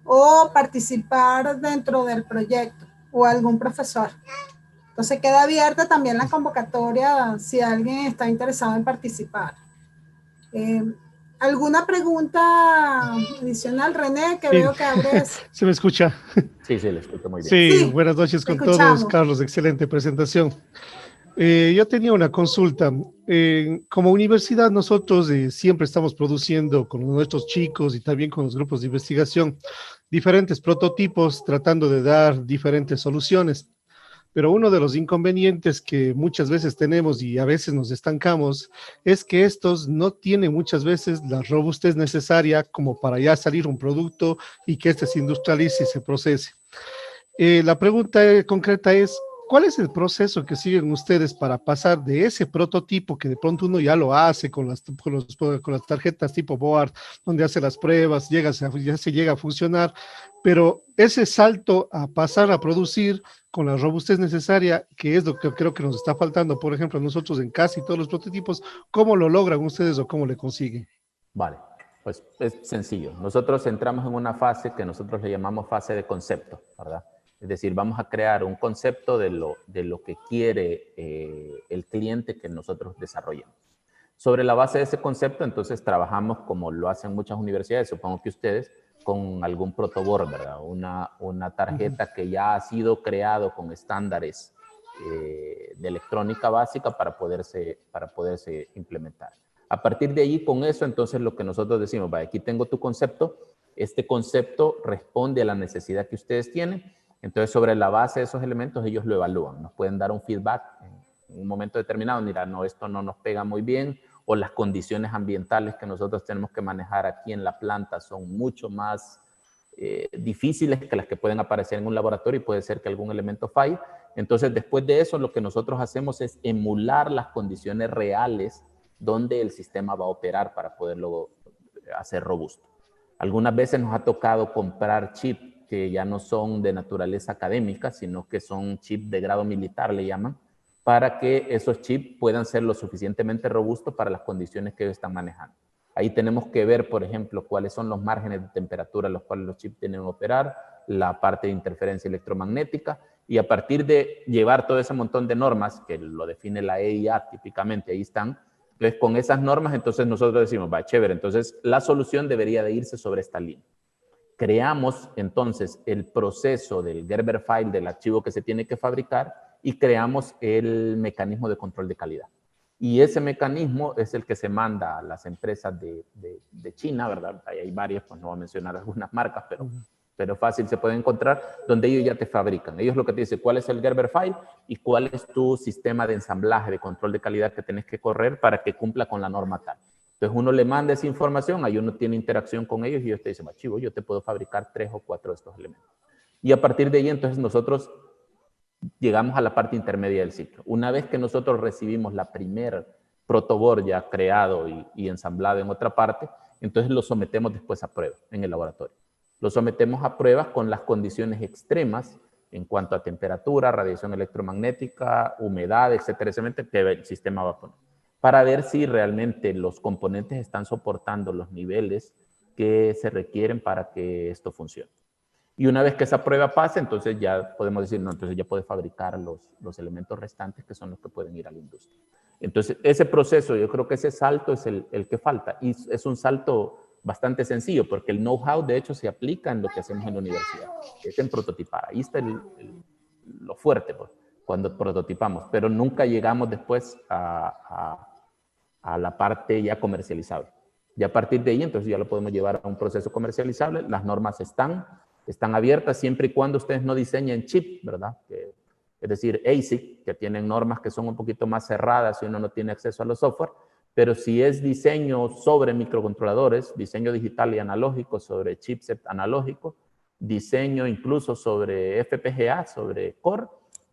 o participar dentro del proyecto, o algún profesor. Entonces queda abierta también la convocatoria si alguien está interesado en participar. ¿Alguna pregunta adicional, René? Que sí. Veo que abres. ¿Se me escucha? Sí, le escucho muy bien. Sí, buenas noches con todos. Carlos, excelente presentación. Yo tenía una consulta. Como universidad, nosotros siempre estamos produciendo con nuestros chicos y también con los grupos de investigación diferentes prototipos tratando de dar diferentes soluciones. Pero uno de los inconvenientes que muchas veces tenemos y a veces nos estancamos es que estos no tienen muchas veces la robustez necesaria como para ya salir un producto y que este se industrialice y se procese. La pregunta concreta es, ¿cuál es el proceso que siguen ustedes para pasar de ese prototipo que de pronto uno ya lo hace con las tarjetas tipo board, donde hace las pruebas, ya se llega a funcionar, pero ese salto a pasar a producir con la robustez necesaria, que es lo que creo que nos está faltando, por ejemplo, nosotros en casi todos los prototipos, ¿cómo lo logran ustedes o cómo le consiguen? Vale, pues es sencillo. Nosotros entramos en una fase que nosotros le llamamos fase de concepto, ¿verdad? Es decir, vamos a crear un concepto de lo que quiere el cliente que nosotros desarrollamos. Sobre la base de ese concepto, entonces trabajamos como lo hacen muchas universidades, supongo que ustedes, con algún protoboard, ¿verdad? Una tarjeta que ya ha sido creado con estándares de electrónica básica para poderse implementar. A partir de ahí, con eso, entonces lo que nosotros decimos, vaya, aquí tengo tu concepto, este concepto responde a la necesidad que ustedes tienen. Entonces, sobre la base de esos elementos, ellos lo evalúan. Nos pueden dar un feedback en un momento determinado. Mira, no, esto no nos pega muy bien, o las condiciones ambientales que nosotros tenemos que manejar aquí en la planta son mucho más difíciles que las que pueden aparecer en un laboratorio y puede ser que algún elemento falle. Entonces, después de eso, lo que nosotros hacemos es emular las condiciones reales donde el sistema va a operar para poderlo hacer robusto. Algunas veces nos ha tocado comprar chips que ya no son de naturaleza académica, sino que son chips de grado militar, le llaman, para que esos chips puedan ser lo suficientemente robustos para las condiciones que ellos están manejando. Ahí tenemos que ver, por ejemplo, cuáles son los márgenes de temperatura a los cuales los chips tienen que operar, la parte de interferencia electromagnética, y a partir de llevar todo ese montón de normas, que lo define la EIA típicamente, ahí están, entonces con esas normas, entonces nosotros decimos, va, chévere, entonces la solución debería de irse sobre esta línea. Creamos entonces el proceso del Gerber file, del archivo que se tiene que fabricar, y creamos el mecanismo de control de calidad. Y ese mecanismo es el que se manda a las empresas de China, ¿verdad? Ahí hay varias, pues no voy a mencionar algunas marcas, pero fácil se puede encontrar, donde ellos ya te fabrican. Ellos lo que te dicen, cuál es el Gerber file y cuál es tu sistema de ensamblaje, de control de calidad que tenés que correr para que cumpla con la norma tal. Entonces uno le manda esa información, ahí uno tiene interacción con ellos y ellos te dicen, chivo, yo te puedo fabricar 3 o 4 de estos elementos. Y a partir de ahí, entonces nosotros llegamos a la parte intermedia del ciclo. Una vez que nosotros recibimos la primer protoboard ya creado y ensamblado en otra parte, entonces lo sometemos después a prueba en el laboratorio. Lo sometemos a pruebas con las condiciones extremas en cuanto a temperatura, radiación electromagnética, humedad, etcétera, etcétera, que el sistema va a poner, para ver si realmente los componentes están soportando los niveles que se requieren para que esto funcione. Y una vez que esa prueba pase, entonces ya podemos decir, no, entonces ya puede fabricar los elementos restantes que son los que pueden ir a la industria. Entonces, ese proceso, yo creo que ese salto es el que falta. Y es un salto bastante sencillo, porque el know-how, de hecho, se aplica en lo que hacemos en la universidad. Es en prototipar. Ahí está lo fuerte, pues, cuando prototipamos. Pero nunca llegamos después a la parte ya comercializable. Y a partir de ahí, entonces ya lo podemos llevar a un proceso comercializable. Las normas están abiertas siempre y cuando ustedes no diseñen chip, ¿verdad? Es decir, ASIC, que tienen normas que son un poquito más cerradas y uno no tiene acceso a los software, pero si es diseño sobre microcontroladores, diseño digital y analógico sobre chipset analógico, diseño incluso sobre FPGA, sobre Core,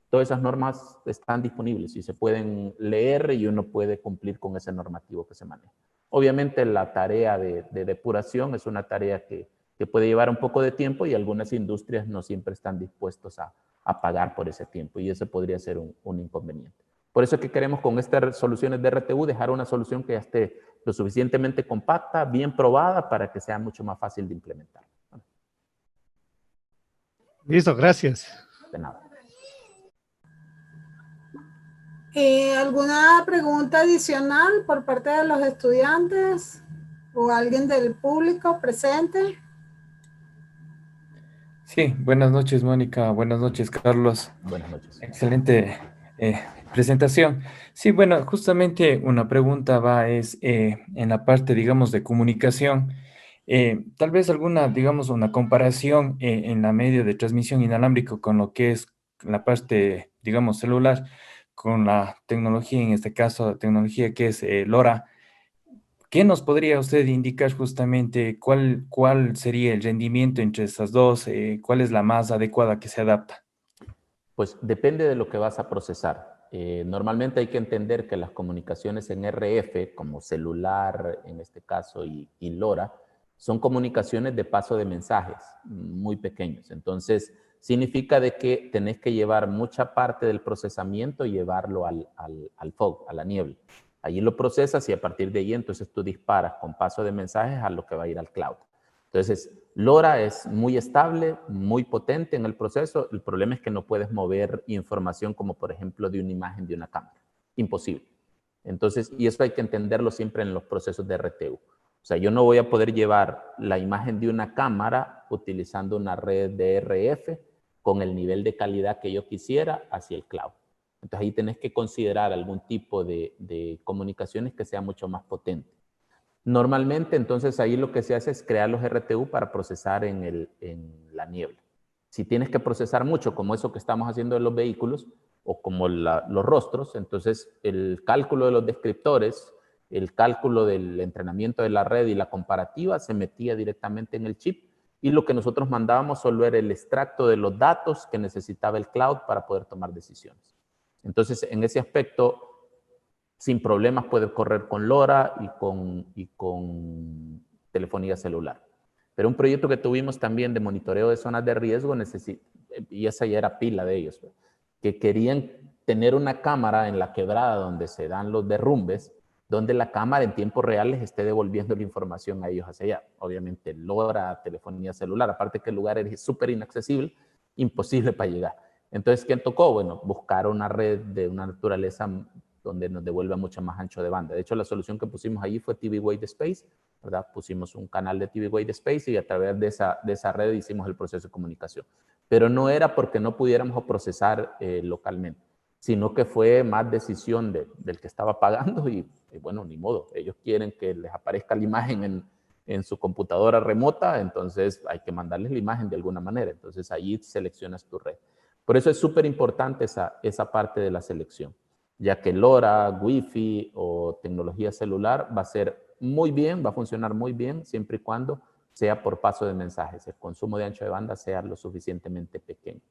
todas esas normas están disponibles y se pueden leer y uno puede cumplir con ese normativo que se maneja. Obviamente la tarea de depuración es una tarea que puede llevar un poco de tiempo y algunas industrias no siempre están dispuestos a pagar por ese tiempo y eso podría ser un inconveniente. Por eso es que queremos con estas soluciones de RTU dejar una solución que ya esté lo suficientemente compacta, bien probada para que sea mucho más fácil de implementar. Listo, gracias. De nada. ¿Alguna pregunta adicional por parte de los estudiantes o alguien del público presente? Sí, buenas noches, Mónica. Buenas noches, Carlos. Buenas noches. Excelente presentación. Sí, bueno, justamente una pregunta es en la parte, digamos, de comunicación. Tal vez alguna, digamos, una comparación en la medio de transmisión inalámbrico con lo que es la parte, digamos, celular, con la tecnología, en este caso, tecnología que es LoRa. ¿Qué nos podría usted indicar justamente cuál sería el rendimiento entre estas dos? ¿Cuál es la más adecuada que se adapta? Pues depende de lo que vas a procesar. Normalmente hay que entender que las comunicaciones en RF, como celular en este caso y LoRa, son comunicaciones de paso de mensajes muy pequeños. Entonces, significa de que tenés que llevar mucha parte del procesamiento y llevarlo al fog, a la niebla. Allí lo procesas y a partir de ahí entonces tú disparas con paso de mensajes a lo que va a ir al cloud. Entonces, LoRa es muy estable, muy potente en el proceso. El problema es que no puedes mover información como, por ejemplo, de una imagen de una cámara. Imposible. Entonces, y eso hay que entenderlo siempre en los procesos de RTU. O sea, yo no voy a poder llevar la imagen de una cámara utilizando una red de RF con el nivel de calidad que yo quisiera hacia el cloud. Entonces, ahí tenés que considerar algún tipo de comunicaciones que sea mucho más potente. Normalmente, entonces, ahí lo que se hace es crear los RTU para procesar en la niebla. Si tienes que procesar mucho, como eso que estamos haciendo en los vehículos, o como los rostros, entonces el cálculo de los descriptores, el cálculo del entrenamiento de la red y la comparativa se metía directamente en el chip y lo que nosotros mandábamos solo era el extracto de los datos que necesitaba el cloud para poder tomar decisiones. Entonces, en ese aspecto, sin problemas puede correr con LoRa y con telefonía celular. Pero un proyecto que tuvimos también de monitoreo de zonas de riesgo, y esa ya era pila de ellos, que querían tener una cámara en la quebrada donde se dan los derrumbes, donde la cámara en tiempo real les esté devolviendo la información a ellos hacia allá. Obviamente LoRa, telefonía celular, aparte que el lugar es súper inaccesible, imposible para llegar. Entonces, ¿qué tocó? Bueno, buscar una red de una naturaleza donde nos devuelva mucho más ancho de banda. De hecho, la solución que pusimos allí fue TV Wide Space, ¿verdad? Pusimos un canal de TV Wide Space y a través de esa red hicimos el proceso de comunicación. Pero no era porque no pudiéramos procesar localmente, sino que fue más decisión del que estaba pagando y bueno, ni modo. Ellos quieren que les aparezca la imagen en su computadora remota, entonces hay que mandarles la imagen de alguna manera. Entonces ahí seleccionas tu red. Por eso es súper importante esa parte de la selección, ya que LoRa, Wi-Fi o tecnología celular va a ser muy bien, va a funcionar muy bien siempre y cuando sea por paso de mensajes, el consumo de ancho de banda sea lo suficientemente pequeño.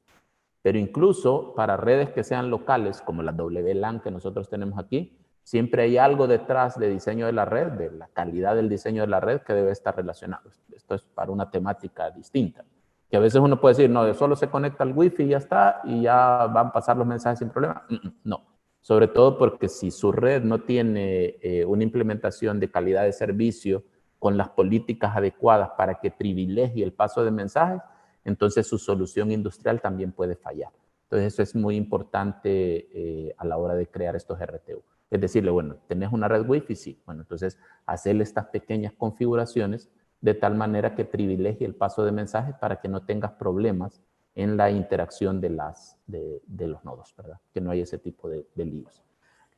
Pero incluso para redes que sean locales, como la WLAN que nosotros tenemos aquí, siempre hay algo detrás de diseño de la red, de la calidad del diseño de la red que debe estar relacionado. Esto es para una temática distinta. Que a veces uno puede decir, no, solo se conecta al Wi-Fi y ya está, y ya van a pasar los mensajes sin problema. No, sobre todo porque si su red no tiene una implementación de calidad de servicio con las políticas adecuadas para que privilegie el paso de mensajes, entonces su solución industrial también puede fallar. Entonces eso es muy importante a la hora de crear estos RTU. Es decirle, bueno, ¿tenés una red Wi-Fi? Sí. Bueno, entonces hacerle estas pequeñas configuraciones de tal manera que privilegie el paso de mensajes para que no tengas problemas en la interacción de los nodos, ¿verdad? Que no hay ese tipo de líos.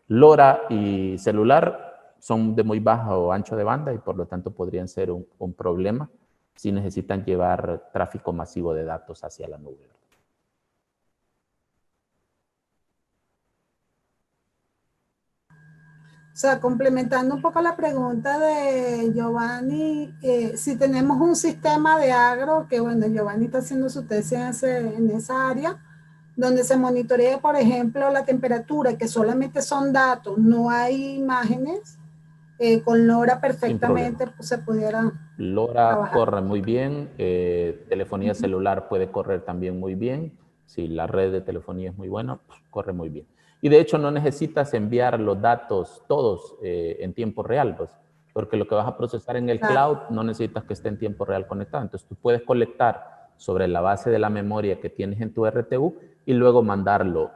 LoRa y celular son de muy bajo ancho de banda y por lo tanto podrían ser un problema si necesitan llevar tráfico masivo de datos hacia la nube. O sea, complementando un poco la pregunta de Giovanni, si tenemos un sistema de agro, que bueno, Giovanni está haciendo su tesis en esa área, donde se monitorea, por ejemplo, la temperatura, que solamente son datos, no hay imágenes, con LoRa perfectamente pues, se pudiera LoRa trabajar. corre muy bien, telefonía celular puede correr también muy bien. Si la red de telefonía es muy buena, pues, corre muy bien. Y de hecho no necesitas enviar los datos todos en tiempo real, pues, porque lo que vas a procesar en el cloud no necesitas que esté en tiempo real conectado. Entonces tú puedes colectar sobre la base de la memoria que tienes en tu RTU y luego mandarlo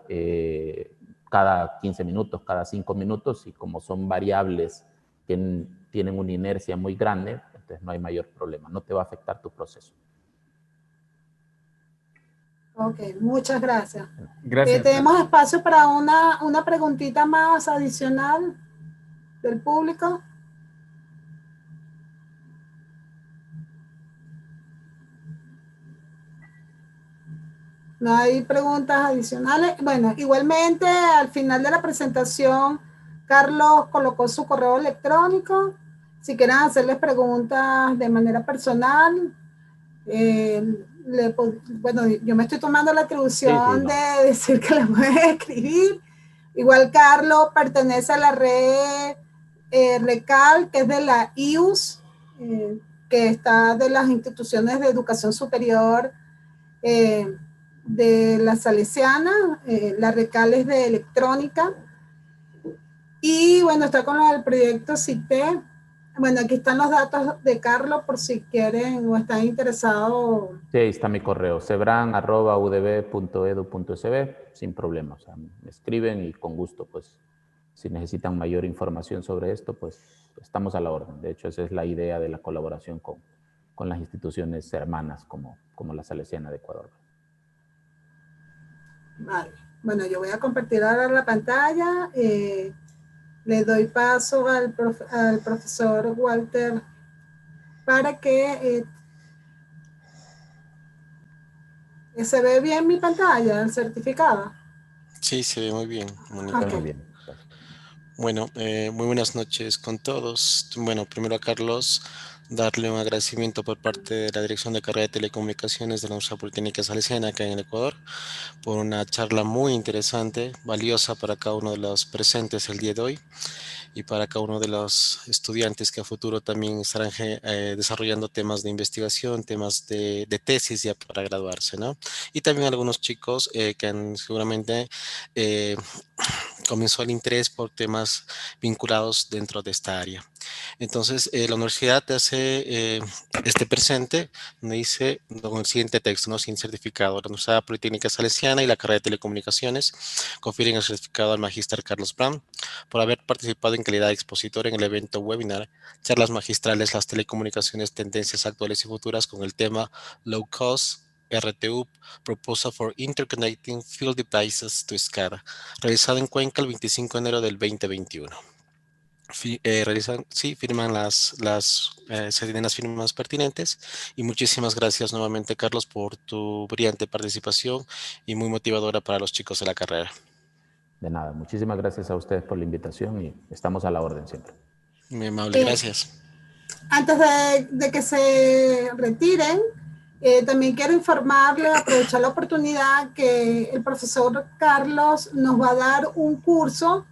cada 15 minutos, cada 5 minutos, y como son variables que tienen una inercia muy grande, entonces no hay mayor problema, no te va a afectar tu proceso. Ok, muchas gracias. Gracias. Tenemos espacio para una preguntita más adicional del público. No hay preguntas adicionales. Bueno, igualmente al final de la presentación, Carlos colocó su correo electrónico. Si quieren hacerles preguntas de manera personal, bueno, yo me estoy tomando la atribución de decir que le pueden escribir. Igual Carlos pertenece a la red RECAL, que es de la IUS, que está de las instituciones de educación superior de la Salesiana. La RECAL es de electrónica. Y bueno, está con el proyecto CITE. Bueno, aquí están los datos de Carlos por si quieren o están interesados. Sí, ahí está mi correo, cebran@udb.edu.sb, sin problema. O sea, me escriben y con gusto, pues, si necesitan mayor información sobre esto, pues, estamos a la orden. De hecho, esa es la idea de la colaboración con las instituciones hermanas como la Salesiana de Ecuador. Vale. Bueno, yo voy a compartir ahora la pantalla. Le doy paso al profesor Walter para que se ve bien mi pantalla, el certificado. Sí, se ve muy bien. Okay. Muy bien. Bueno, muy buenas noches con todos. Bueno, primero a Carlos, darle un agradecimiento por parte de la Dirección de Carrera de Telecomunicaciones de la Universidad Politécnica Salesiana acá en el Ecuador, por una charla muy interesante, valiosa para cada uno de los presentes el día de hoy. y para cada uno de los estudiantes que a futuro también estarán desarrollando temas de investigación, temas de tesis ya para graduarse, ¿no? Y también algunos chicos que seguramente comenzó el interés por temas vinculados dentro de esta área. Entonces, la universidad te hace este presente, donde dice con el siguiente texto, ¿no? Sin certificado. La Universidad Politécnica Salesiana y la carrera de Telecomunicaciones confieren el certificado al magíster Carlos Brown por haber participado en calidad de expositor en el evento webinar Charlas Magistrales, las telecomunicaciones, tendencias actuales y futuras con el tema Low Cost RTU, Proposal for Interconnecting Field Devices to SCADA, realizado en Cuenca el 25 de enero del 2021. Firman se tienen las firmas pertinentes y muchísimas gracias nuevamente, Carlos, por tu brillante participación y muy motivadora para los chicos de la carrera. De nada, muchísimas gracias a ustedes por la invitación y estamos a la orden siempre. Muy amable, gracias. Antes de que se retiren, también quiero informarle, aprovechar la oportunidad que el profesor Carlos nos va a dar un curso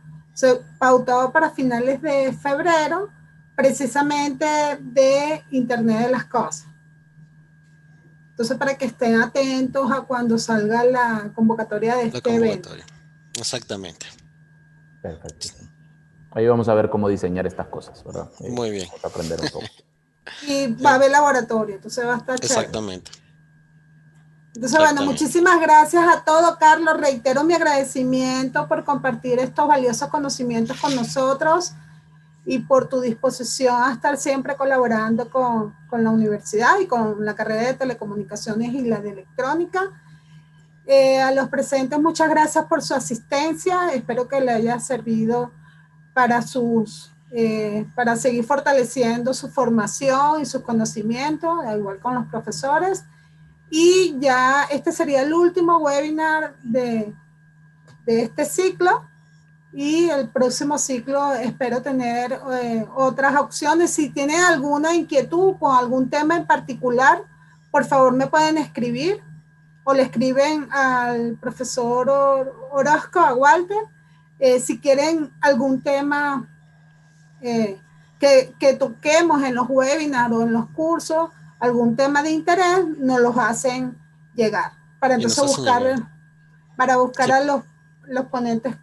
pautado para finales de febrero, precisamente de Internet de las Cosas. Entonces, para que estén atentos a cuando salga la convocatoria de este evento. Exactamente. Perfecto. Ahí vamos a ver cómo diseñar estas cosas, ¿verdad? Muy bien. Vamos a aprender un poco. Y va a haber laboratorio, entonces va a estar chévere. Exactamente. Entonces, bueno, muchísimas gracias a todos, Carlos. Reitero mi agradecimiento por compartir estos valiosos conocimientos con nosotros y por tu disposición a estar siempre colaborando con la universidad y con la carrera de telecomunicaciones y la de electrónica. A los presentes, muchas gracias por su asistencia. Espero que le haya servido para para seguir fortaleciendo su formación y sus conocimientos, al igual con los profesores. Y ya este sería el último webinar de este ciclo. Y el próximo ciclo espero tener otras opciones. Si tienen alguna inquietud con algún tema en particular, por favor me pueden escribir o le escriben al profesor Orozco, a Walter. Si quieren algún tema que toquemos en los webinars o en los cursos, algún tema de interés, nos los hacen llegar para entonces buscar a los ponentes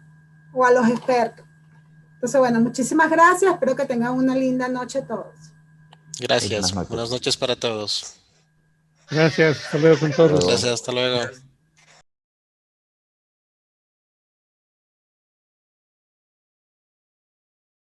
o a los expertos. Entonces, bueno, muchísimas gracias. Espero que tengan una linda noche todos. Gracias. Buenas noches para todos. Gracias. Hasta luego con todos. Gracias. Hasta luego.